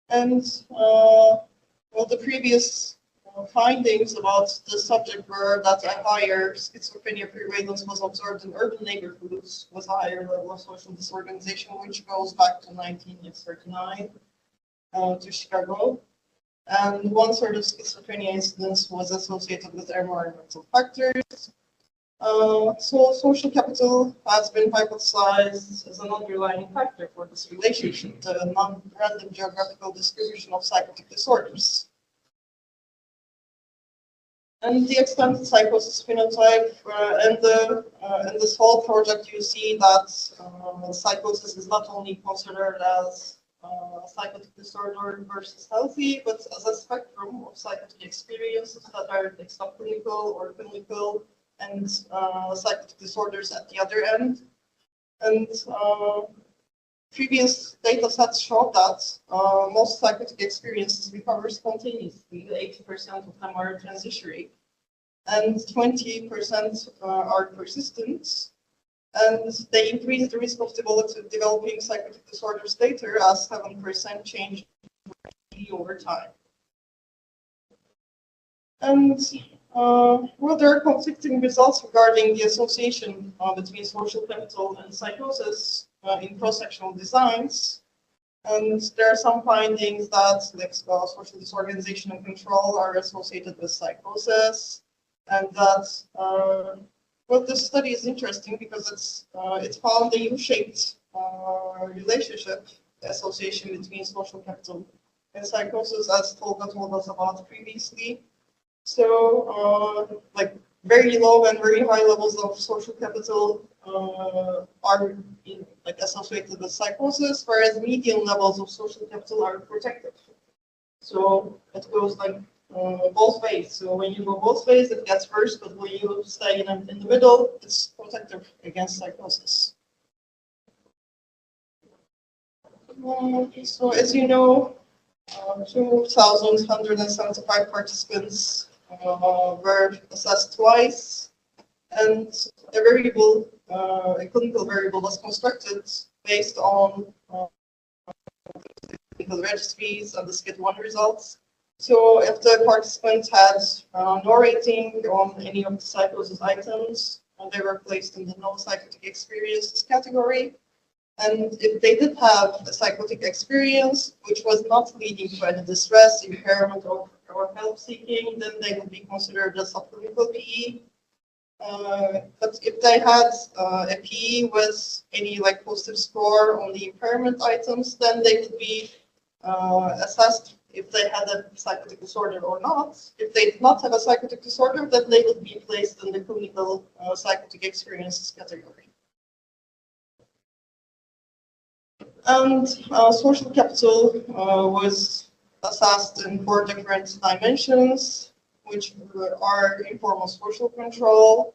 And the previous findings about the subject were that a higher schizophrenia prevalence was observed in urban neighborhoods with a higher level of social disorganization, which goes back to 1939 to Chicago. And one sort of schizophrenia incidence was associated with environmental factors. So social capital has been hypothesized as an underlying factor for this relationship, the non-random geographical distribution of psychotic disorders. And the extended psychosis phenotype, in this whole project, you see that psychosis is not only considered as psychotic disorder versus healthy, but as a spectrum of psychotic experiences that are subclinical or clinical, and psychotic disorders at the other end. And previous data sets show that most psychotic experiences recover spontaneously. 80% of them are transitory, and 20% are persistent. And they increase the risk of developing psychotic disorders later, as 7% change over time. And well, there are conflicting results regarding the association between social capital and psychosis in cross-sectional designs. And there are some findings that like, social disorganization and control are associated with psychosis, and that well, this study is interesting because it found a U-shaped relationship, the association between social capital and psychosis, as Tolga told us about previously. So, like very low and very high levels of social capital are like associated with psychosis, whereas medium levels of social capital are protective. So it goes like both ways. So when you go both ways, it gets worse, but when you stay in the middle, it's protective against psychosis. So as you know, 2,175 participants were assessed twice, and a variable, a clinical variable was constructed based on clinical registries and the SCID-1 results. So if the participants had no rating on any of the psychosis items, they were placed in the no psychotic experiences category. And if they did have a psychotic experience, which was not leading to any distress, impairment, or help seeking, then they would be considered a subclinical PE. But if they had a PE with any like positive score on the impairment items, then they would be assessed if they had a psychotic disorder or not. If they did not have a psychotic disorder, then they would be placed in the clinical psychotic experiences category. And social capital was assessed in 4 different dimensions, which are informal social control,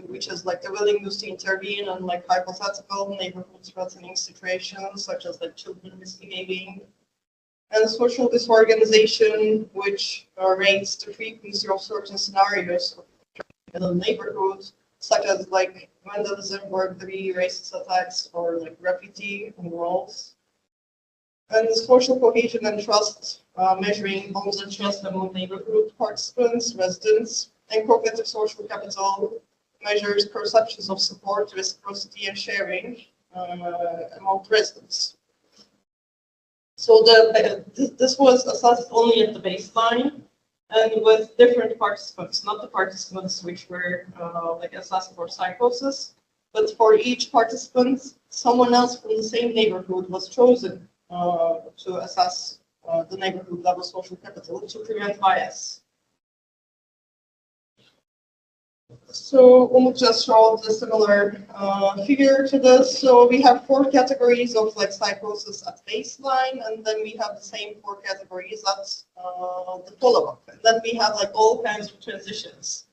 which is like the willingness to intervene in like hypothetical neighborhood threatening situations, such as like children misbehaving, and social disorganization, which rates the frequency of certain scenarios in the neighborhood, such as like vandalism, burglary, racist attacks, or like graffiti on walls. And the social cohesion and trust, measuring bonds and trust among neighborhood participants, residents, and cognitive social capital measures perceptions of support, reciprocity, and sharing among residents. So this was assessed only at the baseline and with different participants, not the participants which were like assessed for psychosis, but for each participant, someone else from the same neighborhood was chosen to assess the neighborhood level social capital to prevent bias. So Umut just showed a similar figure to this. So we have 4 categories of like psychosis at baseline, and then we have the same 4 categories at the follow-up. And then we have like all kinds of transitions.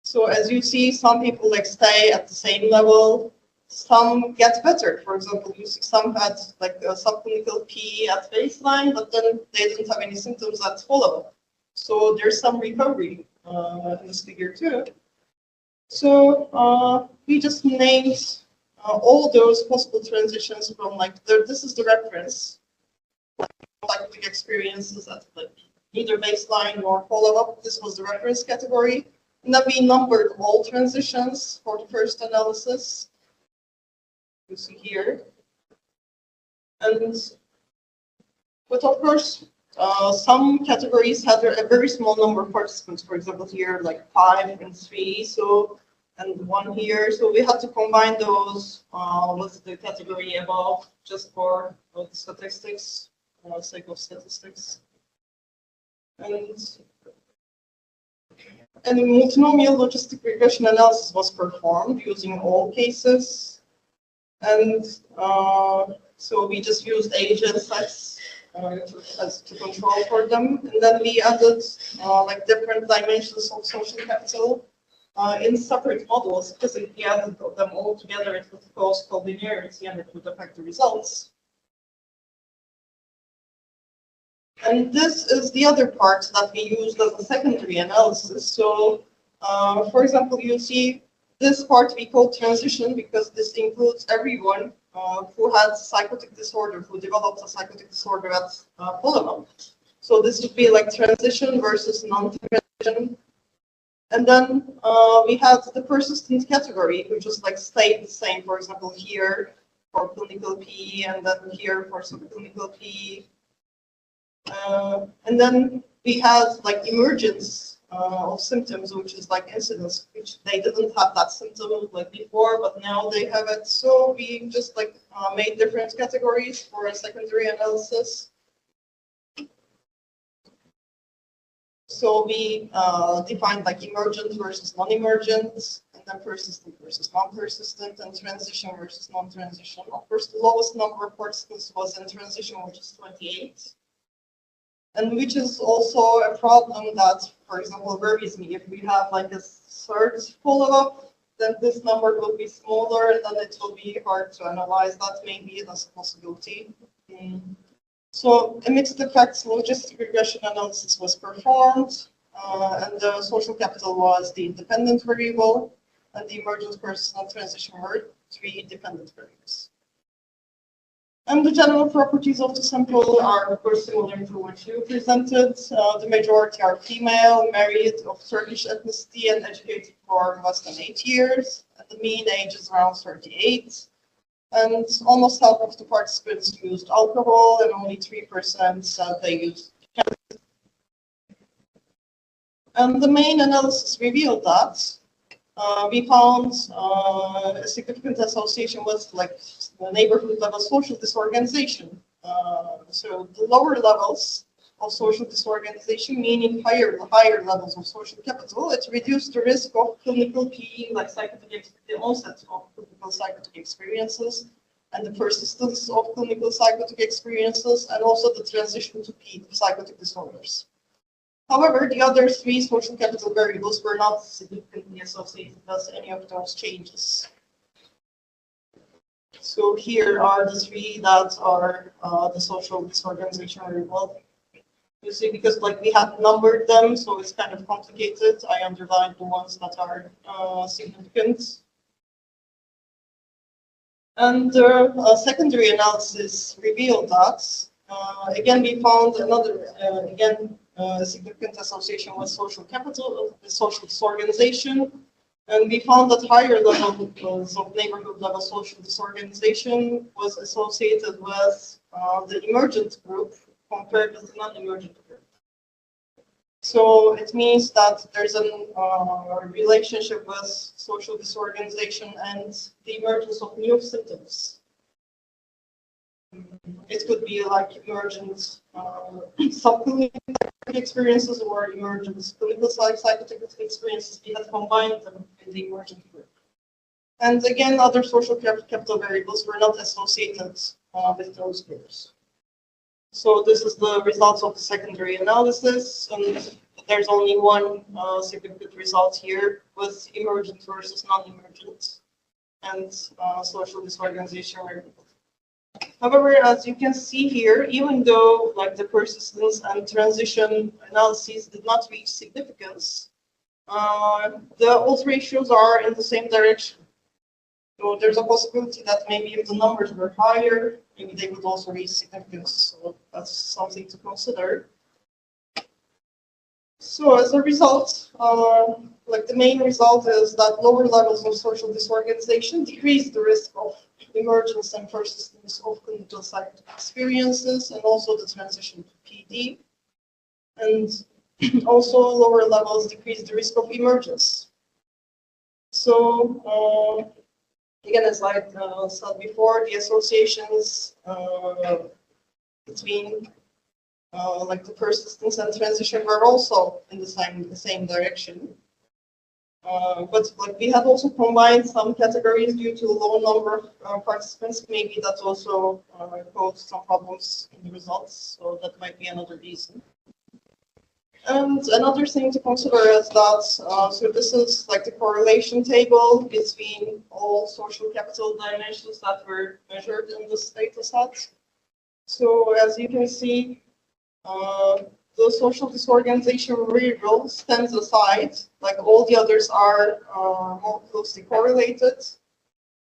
So as you see, some people like stay at the same level, some get better. For example, you see some had like a subclinical P at baseline, but then they didn't have any symptoms at follow-up. So there's some recovery in this figure too. So we just named all those possible transitions from like this is the reference, like experiences at like neither baseline nor follow-up. This was the reference category, and then we numbered all transitions for the first analysis. You see here, and but of course. Some categories had a very small number of participants, for example, here like 5 and 3, so and 1 here. So we had to combine those with the category above just for the statistics, sake of statistics. And a multinomial logistic regression analysis was performed using all cases. And so we just used age and sex as to control for them, and then we added like different dimensions of social capital in separate models, because if we added them all together, it would cause collinearity and it would affect the results. And this is the other part that we used as a secondary analysis. So, for example, you see this part we call transition because this includes everyone who had psychotic disorder, who developed a psychotic disorder at follow-up. So this would be like transition versus non-transition. And then we had the persistent category, which just like stayed the same. For example, here for clinical P, and then here for subclinical P. And then we had like emergence of symptoms, which is like incidence, which they didn't have that symptom like before, but now they have it. So we just like made different categories for a secondary analysis. So we defined like emergent versus non-emergent, and then persistent versus non-persistent, and transition versus non-transition. Of course, the lowest number of participants was in transition, which is 28. And which is also a problem that, for example, worries me. If we have like a third follow-up, then this number will be smaller, and then it will be hard to analyze. That maybe as a possibility. So a mixed effects logistic regression analysis was performed, and the social capital was the independent variable, and the emergent personal transition were 3 dependent variables. And the general properties of the sample are, of course, similar to what you presented. The majority are female, married, of Turkish ethnicity, and educated for less than 8 years. And the mean age is around 38. And almost half of the participants used alcohol, and only 3% said they used cannabis. And the main analysis revealed that we found a significant association with like the neighborhood level social disorganization. So the lower levels of social disorganization, meaning higher levels of social capital, it reduced the risk of clinical PE, like the onset of clinical psychotic experiences, and the persistence of clinical psychotic experiences, and also the transition to PE, psychotic disorders. However, the other 3 social capital variables were not significantly associated with any of those changes. So here are the 3 that are the social disorganization variable. You see, because like we had numbered them, so it's kind of complicated. I underlined the ones that are significant. And the secondary analysis revealed that, again, we found another, significant association with social capital, with social disorganization. And we found that higher levels of neighborhood level social disorganization was associated with the emergent group compared with the non-emergent group. So it means that there's a relationship with social disorganization and the emergence of new symptoms. It could be like emergent subclinical experiences or emergent clinical psychotic experiences. We had combined them in the emergent group. And again, other social capital variables were not associated with those groups. So this is the results of the secondary analysis, and there's only one significant result here with emergent versus non-emergent and social disorganization variable. However, as you can see here, even though like the persistence and transition analyses did not reach significance, the odds ratios are in the same direction. So there's a possibility that maybe if the numbers were higher, maybe they would also reach significance. So that's something to consider. So as a result, like the main result is that lower levels of social disorganization decrease the risk of emergence and persistence of clinical psychotic experiences, and also the transition to PD. And also lower levels decrease the risk of emergence. So again, as I said before, the associations between like the persistence and transition were also in the same direction. But like we had also combined some categories due to a low number of participants. Maybe that also caused some problems in the results. So that might be another reason. And another thing to consider is that, so this is like the correlation table between all social capital dimensions that were measured in this data set. So as you can see, the social disorganization variable stands aside, like all the others are more closely correlated.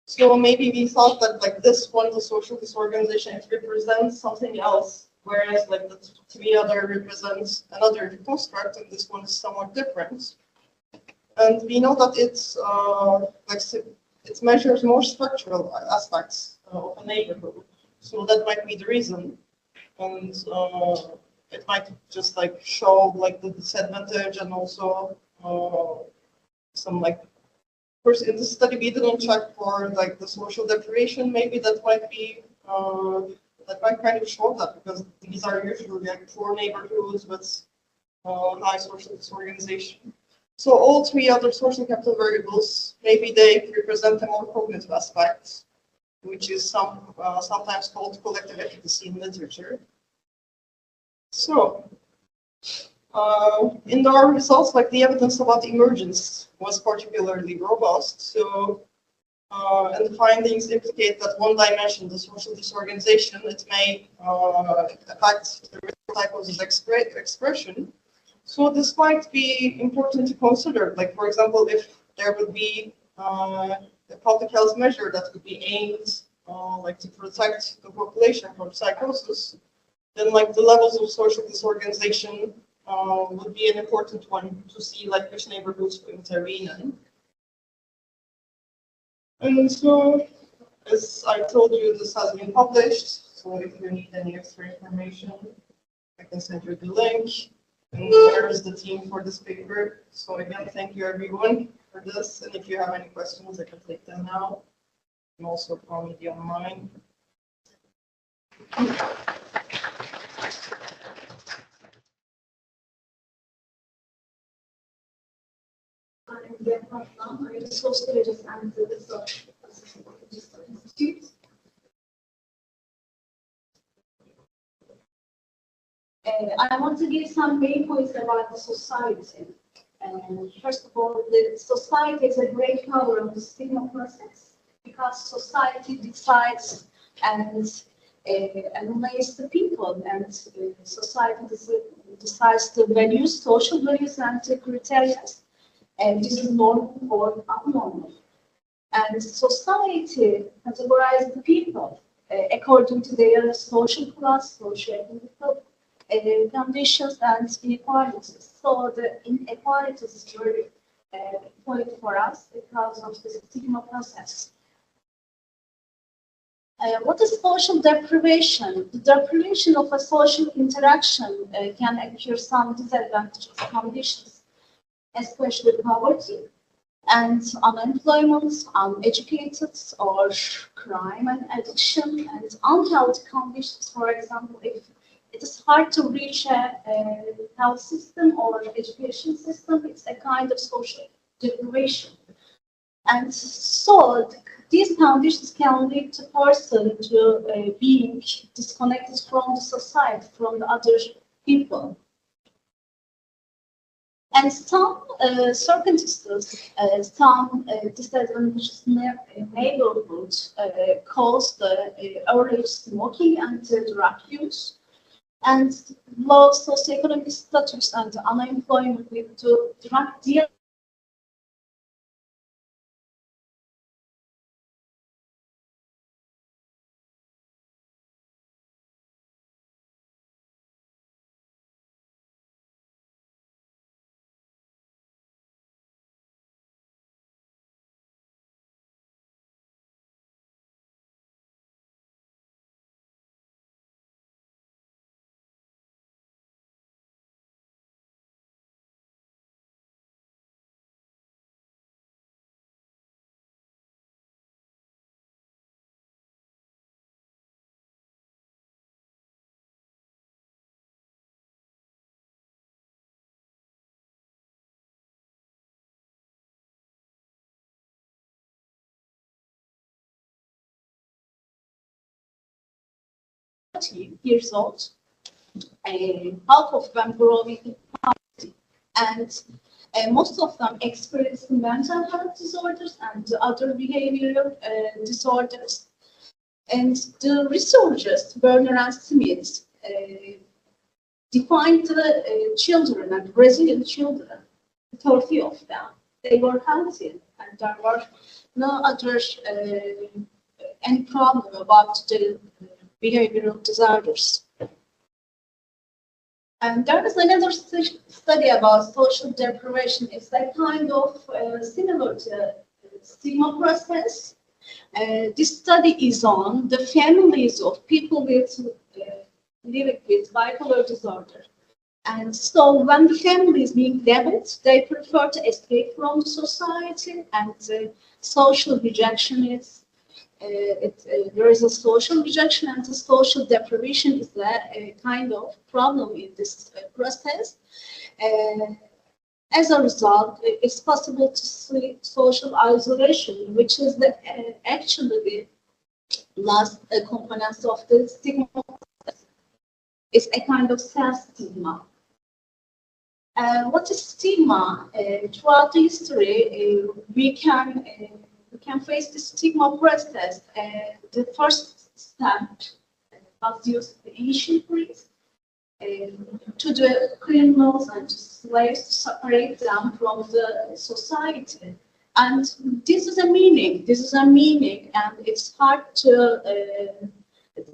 So maybe we thought that like this one, the social disorganization, it represents something else whereas like the three other represents another construct, and this one is somewhat different. And we know that it measures more structural aspects of a neighborhood, so that might be the reason. And it might just like show like the disadvantage and also some like, of course, in the study we didn't check for like the social deprivation. Maybe that might be that might kind of show that, because these are usually like poor neighborhoods with high social disorganization. So all three other social capital variables, maybe they represent a more cognitive aspect, which is sometimes called collective efficacy in literature. So, in our results, like the evidence about emergence was particularly robust. So, and the findings indicate that one dimension, the social disorganization, it may affect the psychosis expression. So this might be important to consider. Like, for example, if there would be a public health measure that would be aimed like to protect the population from psychosis, then like the levels of social disorganization would be an important one to see, like which neighborhoods to intervene in. And so, as I told you, this has been published. So if you need any extra information, I can send you the link. And there is the team for this paper. So again, thank you everyone for this. And if you have any questions, I can take them now. You can also call me online. I'm a sociologist and the research assistant at the Digital Institute. I want to give some main points about the society. First of all, the society is a great power of the stigma process, because society decides and relates the people, and society decides the values, social values, and the criteria. And this is normal or abnormal. And society categorizes the people according to their social class, social conditions, and inequalities. So the inequalities is very important for us because of the stigma process. What is social deprivation? The deprivation of a social interaction can occur some disadvantageous conditions, especially poverty and unemployment, uneducated, or crime and addiction, and unhealthy conditions. For example, if it is hard to reach a health system or education system, it's a kind of social deprivation. And so these conditions can lead to person to being disconnected from the society, from the other people. And some circumstances, some disadvantages neighborhoods cause the early smoking and drug use, and low socioeconomic status and unemployment lead to drug dealing. Years old, half of them growing in poverty, and most of them experience mental health disorders and other behavioral disorders. And the researchers, Werner and Smith, defined the children and resilient children, 30 of them. They were healthy, and there were no other any problem about the behavioral disorders. And there is another study about social deprivation. It's a kind of similar to stigma process. This study is on the families of people with living with bipolar disorder. And so when the family is being damaged, they prefer to escape from society, and social rejection is there is a social rejection, and the social deprivation is a kind of problem in this process. As a result, it's possible to see social isolation, which is the actually the last component of the stigma. It's a kind of self-stigma. What is stigma? Throughout the history, we can face the stigma process. The first step was used in ancient Greece to the criminals and to slaves to separate them from the society. And this is a meaning. And it's hard to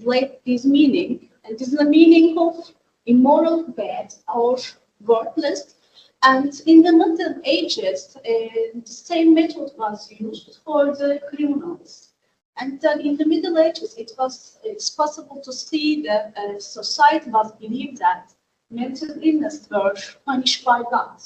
relate this meaning. And this is a meaning of immoral, bad, or worthless. And in the Middle Ages, the same method was used for the criminals. And then in the Middle Ages, it's possible to see that society was believed that mental illness were punished by God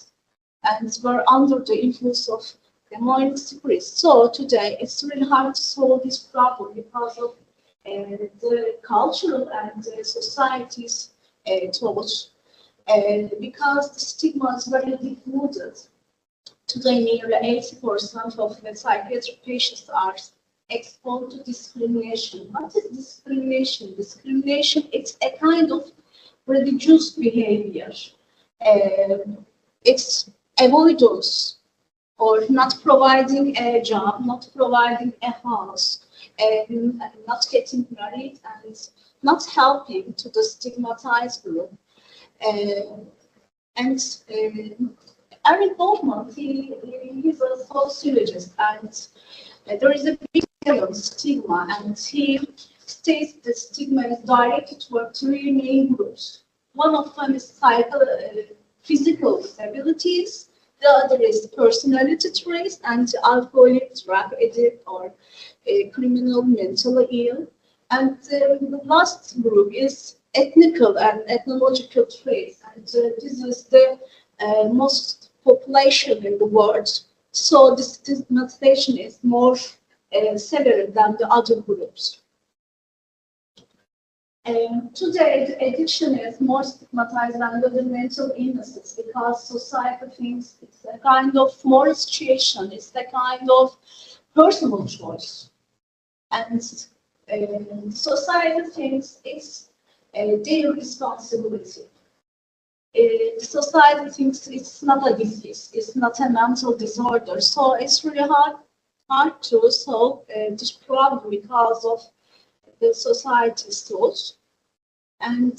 and were under the influence of demonic spirits. So today, it's really hard to solve this problem because of the cultural and society's thoughts. Because the stigma is very deep-rooted. Today, nearly 80% of the psychiatric patients are exposed to discrimination. What is discrimination? Discrimination is a kind of religious behavior. It's avoidance, or not providing a job, not providing a house, and not getting married, and not helping to the stigmatized group. Eric Goldman, he's a sociologist, and there is a big on stigma, and he states that stigma is directed toward three main groups. One of them is physical disabilities, the other is personality traits, and alcoholic, drug addict, or criminal, mentally ill. And the last group is ethnical and ethnological traits, and this is the most population in the world. So this stigmatization is more severe than the other groups. Today, addiction is more stigmatized than the mental illnesses because society thinks it's a kind of moral situation, it's a kind of personal choice, and society thinks it's their responsibility. Society thinks it's not a disease, it's not a mental disorder, so it's really hard to solve this problem because of the society's thoughts. And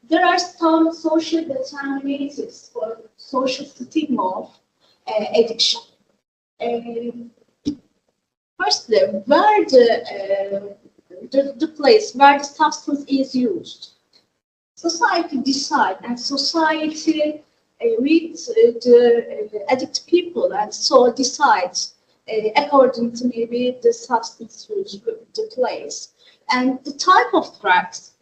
there are some social determinants for social stigma of addiction. Firstly, where the place where the substance is used. Society decides, and society reads the addict people, and so decides according to maybe the substance use, the place, and the type of drugs.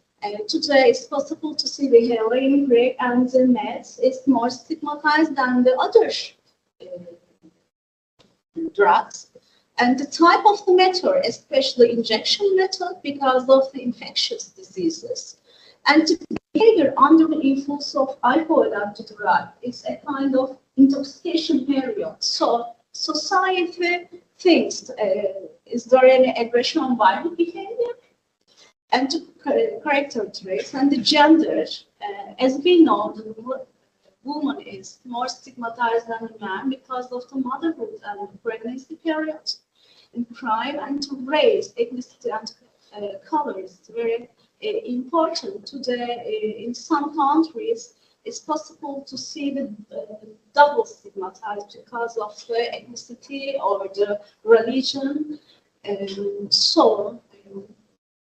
Today, it's possible to see the heroin, crack, and the meth is more stigmatized than the other drugs. And the type of the method, especially injection method, because of the infectious diseases. And the behavior under the influence of alcohol and the drug is a kind of intoxication period. So society thinks, is there any aggression on violent behavior? And the character traits and the gender, as we know, the woman is more stigmatized than the man because of the motherhood and the pregnancy period. And crime and race, ethnicity, and color is very important. Today, in some countries, it's possible to see the double stigmatized because of the ethnicity or the religion.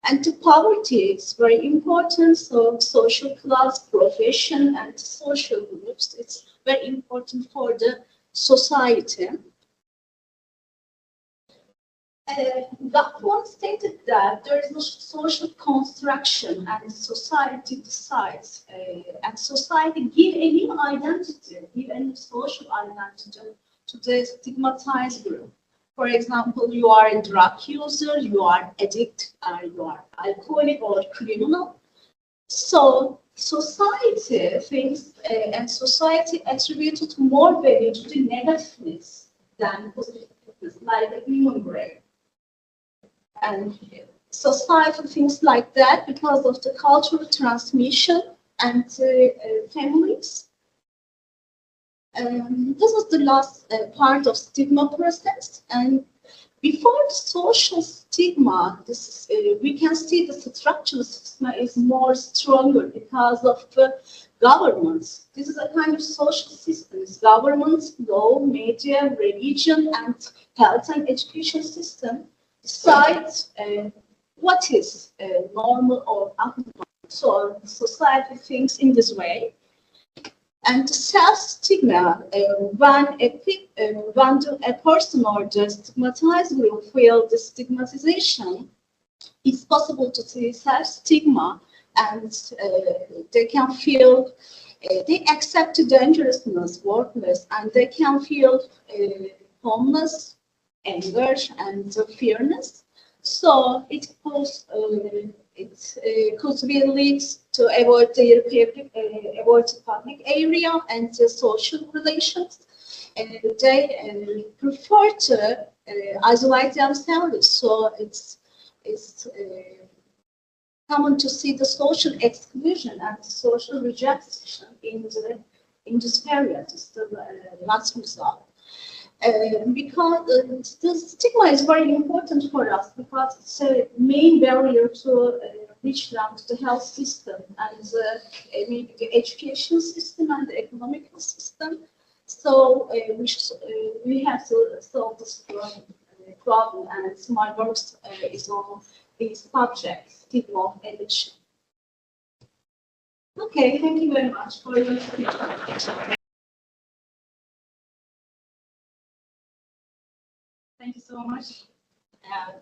And to poverty, it's very important. So social class, profession, and social groups, it's very important for the society. Gafon stated that there is no social construction and society decides, and society give a new identity, give a new social identity to the stigmatized group. For example, you are a drug user, you are addict, you are alcoholic or criminal. So society thinks, and society attributed more value to the negativeness than positiveness, like the human brain. And society things like that because of the cultural transmission and families. This was the last part of stigma process. And before the social stigma, this we can see the structural stigma is more stronger because of the governments. This is a kind of social system. Governments, law, media, religion, and health and education system decides what is normal or abnormal. So society thinks in this way. And self-stigma, when a person or the stigmatized group feel the stigmatization, it's possible to see self-stigma, and they can feel, they accept the dangerousness, worthless, and they can feel homeless, anger, and fearness. So it could be leads to avoid their public area and the social relations. And they prefer to isolate themselves. So it's common to see the social exclusion and social rejection in this period. It's the last result. Because the stigma is very important for us because it's a main barrier to reach down to the health system and maybe the education system and the economic system. So we have to solve this problem, and my work is on these subjects, stigma of addiction. Okay, thank you very much for your attention. Thank you so much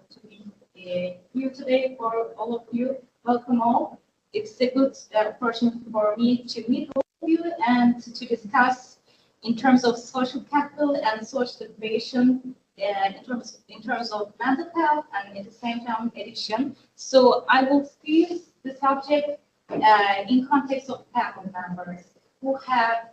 to be here today for all of you. Welcome all. It's a good opportunity for me to meet all of you and to discuss in terms of social capital and social deprivation, in terms of mental health and at the same time addiction. So I will squeeze the subject in context of family members who have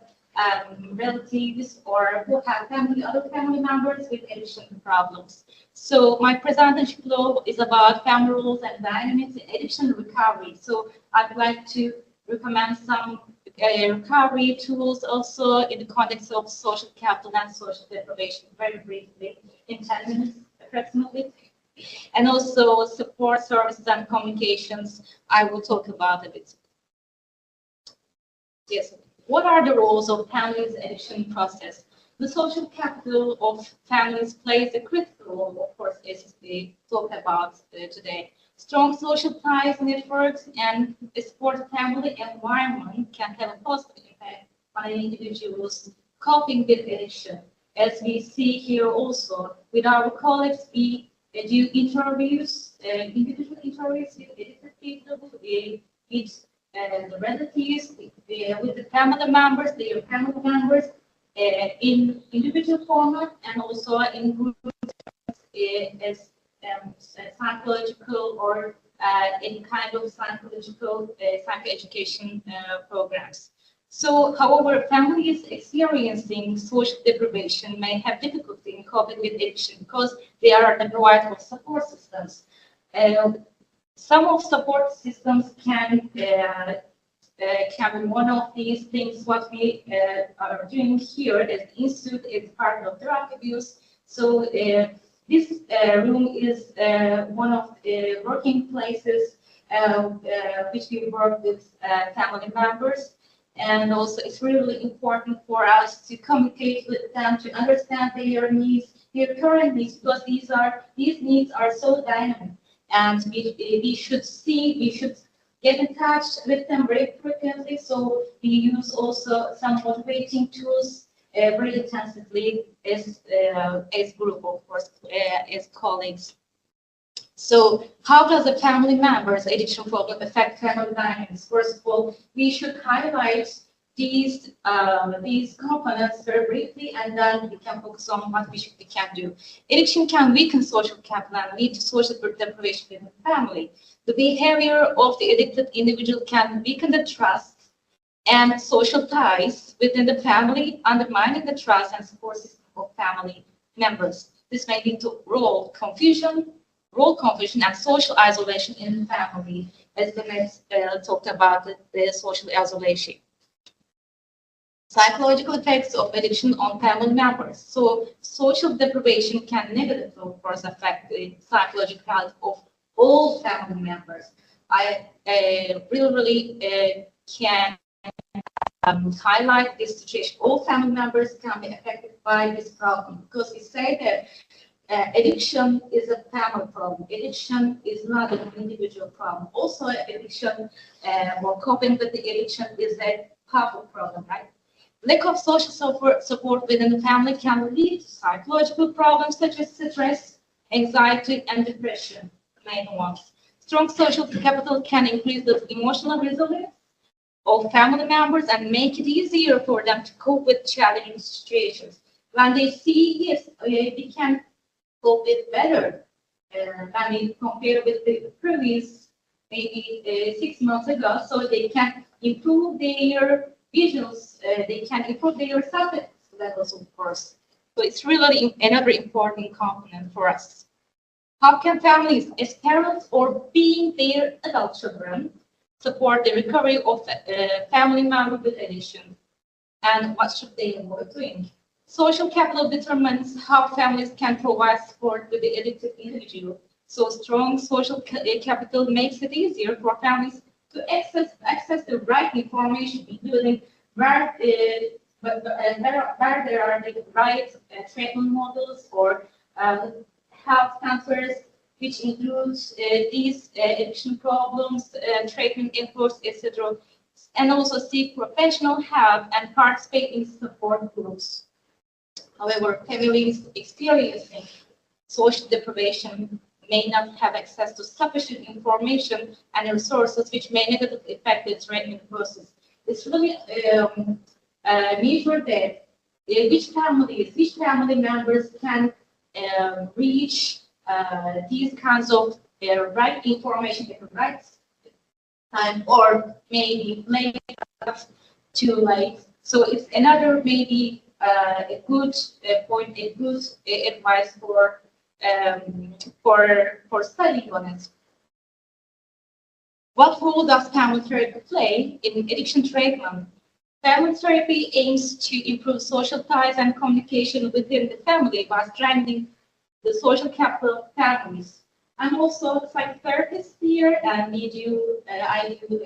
relatives or who have other family members with addiction problems. So my presentation flow is about family rules and dynamics in addiction recovery. So I'd like to recommend some recovery tools also in the context of social capital and social deprivation, very briefly, in 10 minutes approximately. And also support services and communications, I will talk about a bit. Yes. What are the roles of families' addiction process? The social capital of families plays a critical role, of course, as we talk about today. Strong social ties, networks, and a supportive family environment can have a positive impact on an individual's coping with addiction. As we see here also, with our colleagues, we do interviews, individual interviews with addicted people, with the relatives, with the family members, their family members, in individual format and also in group as psychological or any kind of psychological psychoeducation programs. So, however, families experiencing social deprivation may have difficulty in coping with addiction because they are deprived of support systems. Some of support systems can be one of these things. What we are doing here as the institute is part of drug abuse. So this room is one of the working places which we work with family members. And also it's really important for us to communicate with them, to understand their needs, their current needs, because these needs are so dynamic. and we should get in touch with them very frequently. So we use also some motivating tools very intensively as group, of course, as colleagues. So how does a family member's addiction problem affect family dynamics? First of all, we should highlight these components very briefly, and then we can focus on what we can do. Addiction can weaken social capital and lead to social deprivation in the family. The behavior of the addicted individual can weaken the trust and social ties within the family, undermining the trust and support system of family members. This may lead to role confusion, and social isolation in the family, as Demet talked about the social isolation. Psychological effects of addiction on family members. So social deprivation can negatively, of course, affect the psychological health of all family members. I really can highlight this situation. All family members can be affected by this problem, because we say that addiction is a family problem. Addiction is not an individual problem. Also, addiction or coping with the addiction is a public problem, right? Lack of social support within the family can lead to psychological problems such as stress, anxiety, and depression, main ones. Strong social capital can increase the emotional resilience of family members and make it easier for them to cope with challenging situations. When they see, yes, we can cope with better when we compare with the previous, maybe 6 months ago, so they can improve their visuals, they can improve their self levels, of course. So it's really another important component for us. How can families, as parents or being their adult children, support the recovery of family member with addiction? And what should they avoid doing? Social capital determines how families can provide support to the addicted individual. So strong social capital makes it easier for families to access the right information, including where there are the right treatment models or health centers, which includes these addiction problems, treatment efforts, etc., and also seek professional help and participate in support groups. However, families experiencing social deprivation may not have access to sufficient information and resources, which may negatively affect the treatment process. It's really measured that which family members can reach these kinds of right information at the right time, or maybe late, too late. So it's another maybe a good point, a good advice for studying on it. What role does family therapy play in addiction treatment? Family therapy aims to improve social ties and communication within the family by strengthening the social capital of families. I'm also a psychotherapist here, and I do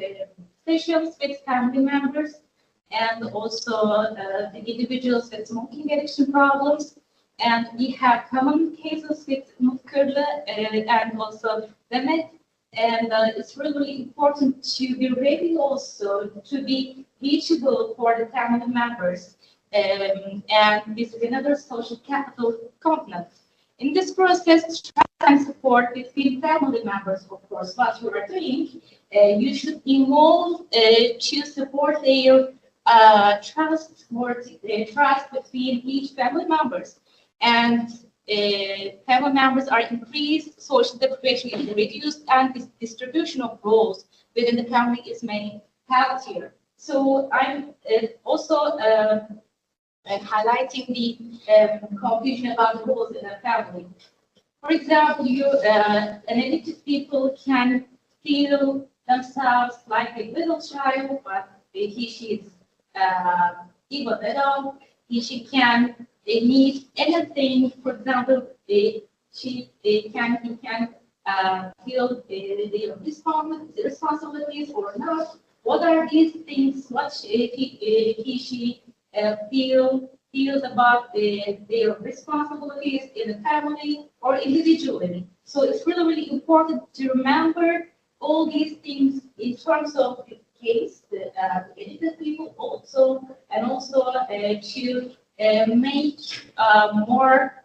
sessions with family members and also the individuals with smoking addiction problems. And we have common cases with Mutkurla and also Demet. And it's really important to be ready also to be reachable for the family members. And this is another social capital component. In this process, trust and support between family members, of course, what you are doing, you should involve to support their trust between each family members. And family members are increased, social deprivation is reduced, and this distribution of roles within the family is made healthier. So I'm also highlighting the confusion about roles in a family. For example, an addicted people can feel themselves like a little child, but she is even little. She can need anything. For example, he can feel the responsibilities or not. What are these things? What she feel feels about their responsibilities in the family or individually. So it's really, really important to remember all these things in terms of the case, the educated people also, and also to make more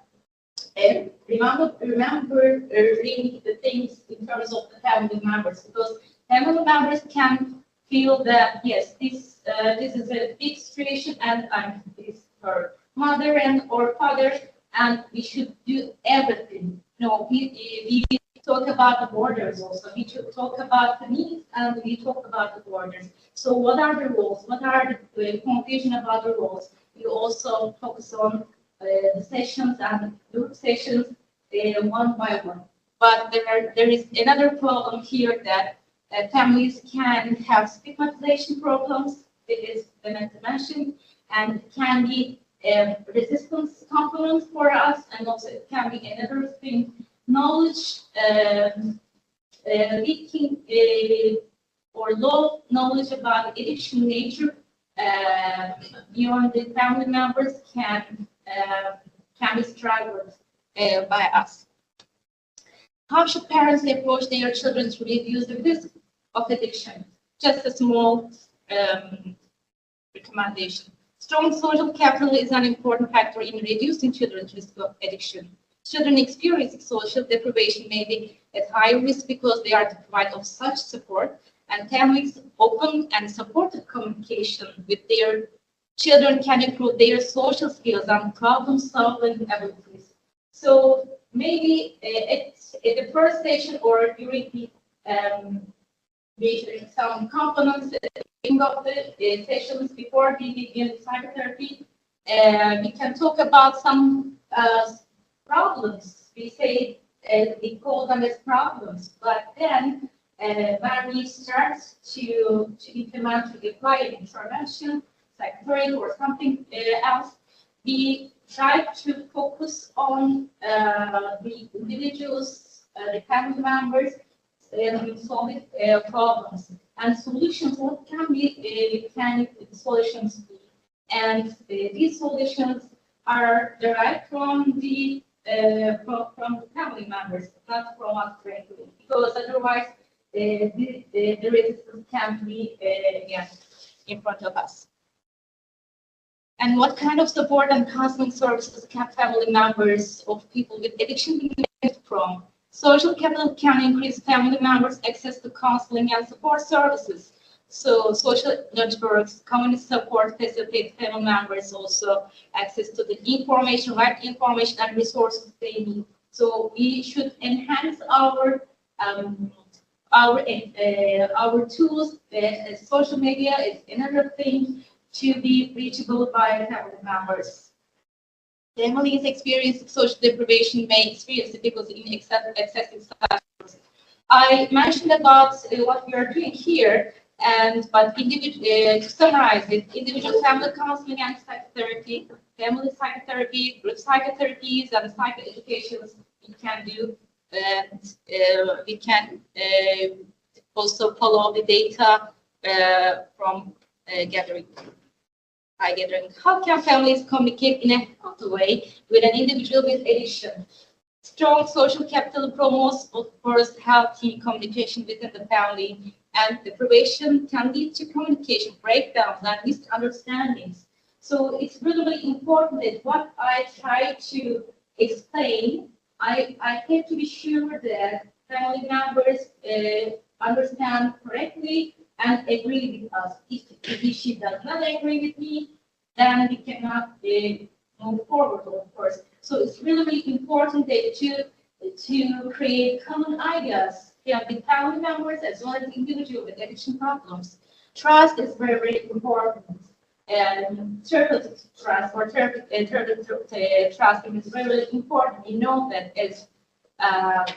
remembering the things in terms of the family members, because family members can feel that yes, this is a big situation, and I'm this her mother and or father, and we should do everything. No, we talk about the borders also. We should talk about the needs, and we talk about the borders. So what are the roles? What are the confusion about the roles? We also focus on the sessions and group sessions one by one. But there is another problem here that families can have stigmatization problems, it is mentioned, and can be resistance components for us, and also it can be another thing, knowledge, leaking or low knowledge about addiction nature beyond the family members can be struggled by us. How should parents approach their children to reduce the risk of addiction? Just a small recommendation. Strong social capital is an important factor in reducing children's risk of addiction. Children experiencing social deprivation may be at high risk because they are deprived of such support, and families' open and supportive communication with their children can improve their social skills and problem-solving abilities. So maybe at the first session or during the some components at the beginning of the sessions before we begin psychotherapy, we can talk about some problems. We say we call them as problems, but then when we start to implement, to apply intervention, psychotherapy or something else, we try to focus on the individuals, the family members, solving problems and solutions. What can be solutions be? And these solutions are derived from the family members, not from us directly, because otherwise the resistance can be again in front of us. And what kind of support and counseling services can family members of people with addiction benefit from? Social capital can increase family members' access to counseling and support services. So social networks, community support facilitate family members also access to the information, right information and resources they need. So we should enhance our tools. Social media is another thing to be reachable by family members. Families experiencing social deprivation may experience difficulty in accessing such. I mentioned about what we are doing here, but to summarize it, individual family counseling and psychotherapy, family psychotherapy, group psychotherapies, and psychoeducations we can do, and we can also follow the data from gathering. How can families communicate in a healthy way with an individual with addiction? Strong social capital promotes, of course, healthy communication within the family, and deprivation can lead to communication breakdowns and misunderstandings. So it's really, really important that what I try to explain, I have to be sure that family members understand correctly and agree with us. If she does not agree with me, then we cannot move forward, of course. So it's really, really important that to create common ideas with family members as well as individuals with addiction problems. Trust is very, very important. And therapeutic trust or therapeutic trust is very, very important. We know that as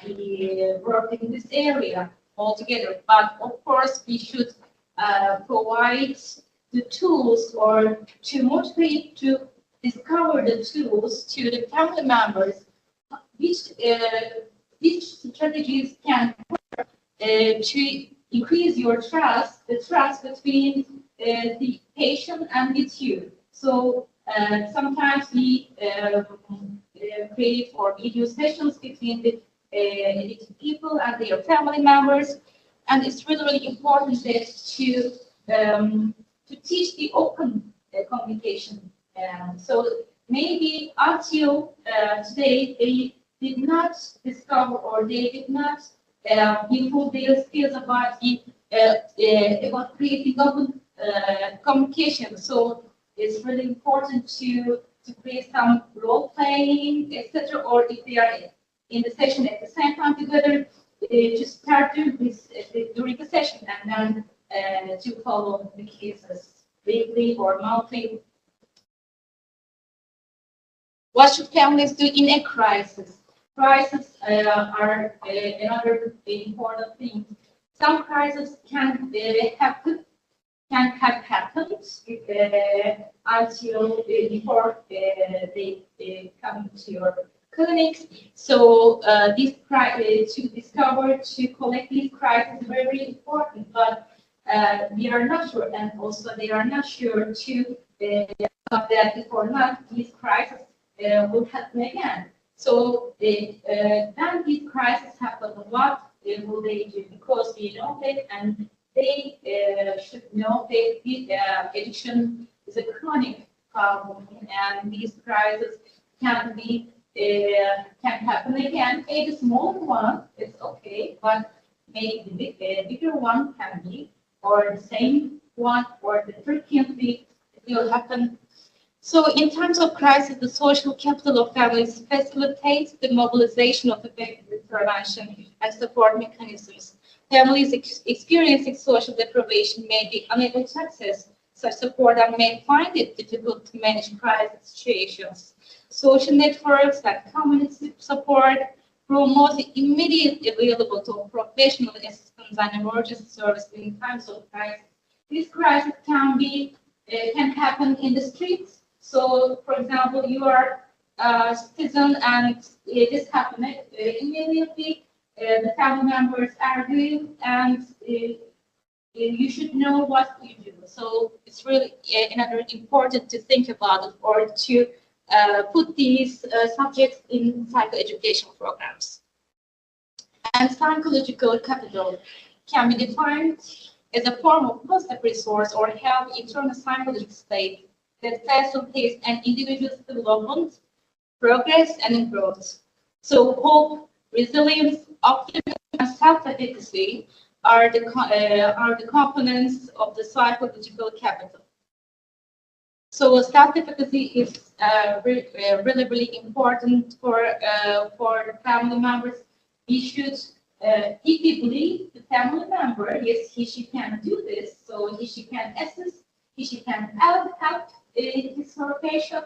we work in this area altogether, but of course we should provide the tools or to motivate to discover the tools to the family members, which strategies can work to increase your trust, the trust between the patient and with you. So Sometimes we create or video sessions between the addicted people and their family members, and it's really, really important that to teach the open communication. So maybe until today they did not discover or they did not improve their skills about about creating open communication. So it's really important to create some role playing, etc. Or if they are in the session at the same time together, to start doing this during the session and then to follow the cases weekly or monthly. What should families do in a crisis? Crises are another important thing. Some crises can have happened until before they come to your clinics. So this to discover, to collect these crises is very important, but we are not sure, and also they are not sure to that if or not these crises will happen again. So when these crises happen, what will they do? Because we know that, and they should know that the addiction is a chronic problem, and these crises can happen again. Maybe the small one is okay, but maybe the bigger one can be, or the same one, or the frequently it will happen. So in terms of crisis, the social capital of families facilitates the mobilization of effective prevention and support mechanisms. Families experiencing social deprivation may be unable to access such support and may find it difficult to manage crisis situations. Social networks like community support promote immediate availability of professional assistance and emergency services in times of crisis. This crisis can happen in the streets. So, for example, you are a citizen and this happened immediately. The family members argue, and you should know what you do. So it's really another important to think about it, or to put these subjects in psychoeducation programs. And psychological capital can be defined as a form of positive resource or help internal psychological state that facilitates an individual's development, progress, and growth. So hope, resilience, optimism, and self-efficacy are the components of the psychological capital. So self-efficacy is really, really important for the family members. We should, if we believe the family member, yes, she can do this, so she can assist, she can help his or patient,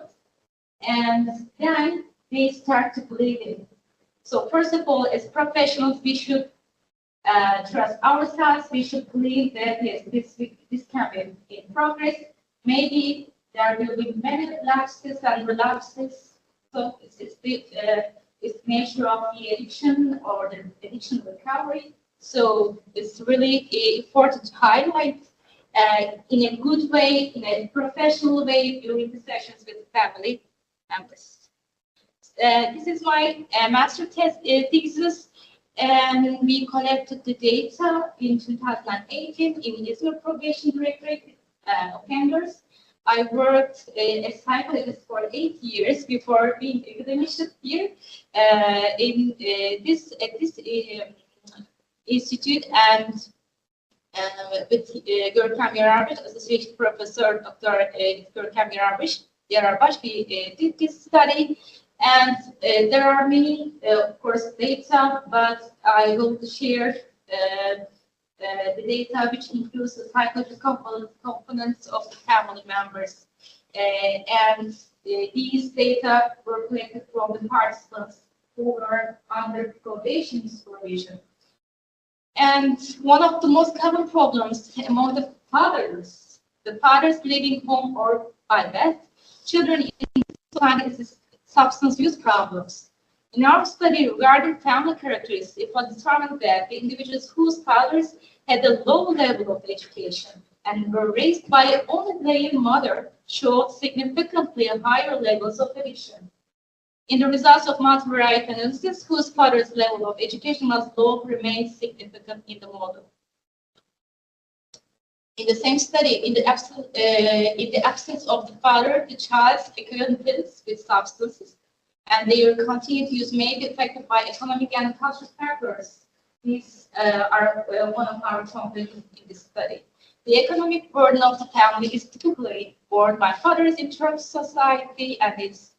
and then they start to believe it. So first of all, as professionals, we should trust ourselves. We should believe that yes, this can be in progress. Maybe there will be many lapses and relapses. So it's the nature of the addiction or the addiction recovery. So it's really important to highlight in a good way, in a professional way during the sessions with family members. This is my master thesis, and we collected the data in 2018 in Israel probation directorate offenders. I worked as psychologist for 8 years before being academician here in this institute, and with Görkem Yararbaş, Associate Professor Dr. Görkem Yararbaş, we did this study. And there are many, of course, data, but I will share the data which includes the psychological components of the family members. And these data were collected from the participants who were under probation supervision. And one of the most common problems among the fathers leaving home or by death, children in society is substance use problems. In our study regarding family characteristics, it was determined that the individuals whose fathers had a low level of education and were raised by only their mother showed significantly higher levels of addiction. In the results of multivariate analysis, whose father's level of education was low remained significant in the model. In the same study, in the absence of the father, the child's acquaintance with substances and their continued use may be affected by economic and cultural factors. These are one of our conclusions in this study. The economic burden of the family is typically borne by fathers in terms of society, and it's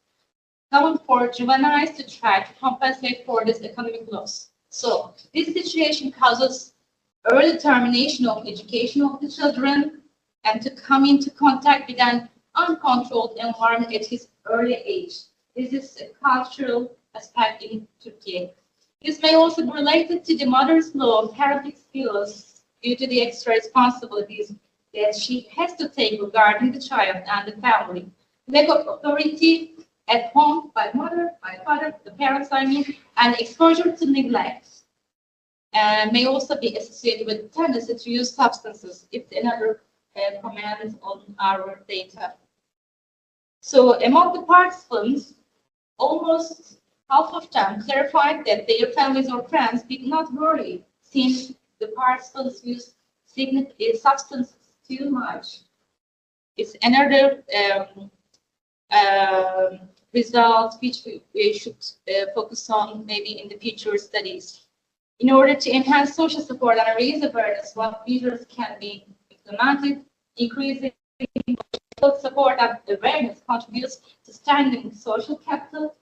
common for juveniles to try to compensate for this economic loss. So this situation causes early termination of education of the children and to come into contact with an uncontrolled environment at his early age. This is a cultural aspect in Turkey. This may also be related to the mother's low parenting skills due to the extra responsibilities that she has to take regarding the child and the family. Lack of authority at home by mother, by father, the parents, I mean, and exposure to neglect may also be associated with tendency to use substances. It's another comment on our data. So among the participants, almost half of them clarified that their families or friends did not worry since the participants used substances too much. It's another result which we should focus on maybe in the future studies. In order to enhance social support and raise awareness, what measures can be implemented, increasing support and awareness contributes to strengthening social capital,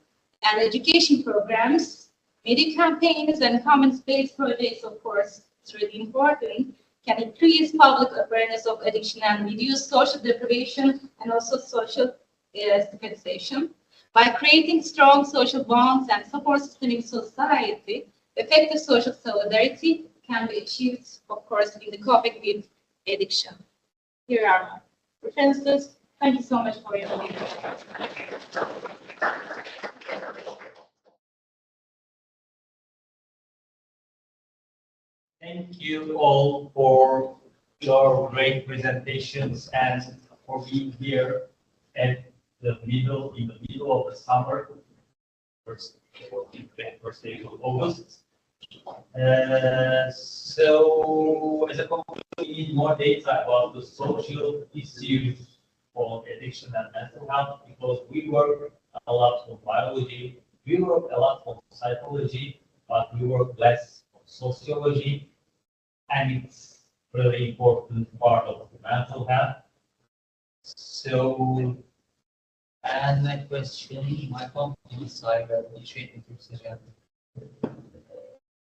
and education programs, media campaigns, and commons-based projects, of course, it's really important, can increase public awareness of addiction and reduce social deprivation and also social stigmatization. By creating strong social bonds and support system in society, effective social solidarity can be achieved, of course, in the coping with addiction. Here are my references. Thank you so much for your attention. Thank you all for your great presentations and for being here in the middle of the summer, first day of August. So as a conclusion, we need more data about the social issues of addiction and mental health because we work a lot on biology, we work a lot on psychology, but we work less on sociology, and it's really important part of the mental health. So, and my question, my companies, I have initiated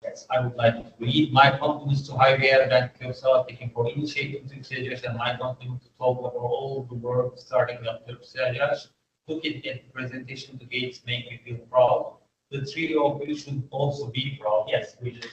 yes, I would like to read my compliments to Javier and Kyosa, taking for initiating Turkish and my compliment to talk about all the work starting up Turkish. Took it in presentation to Gates, make me feel proud. The three of you should also be proud. Yes, we should.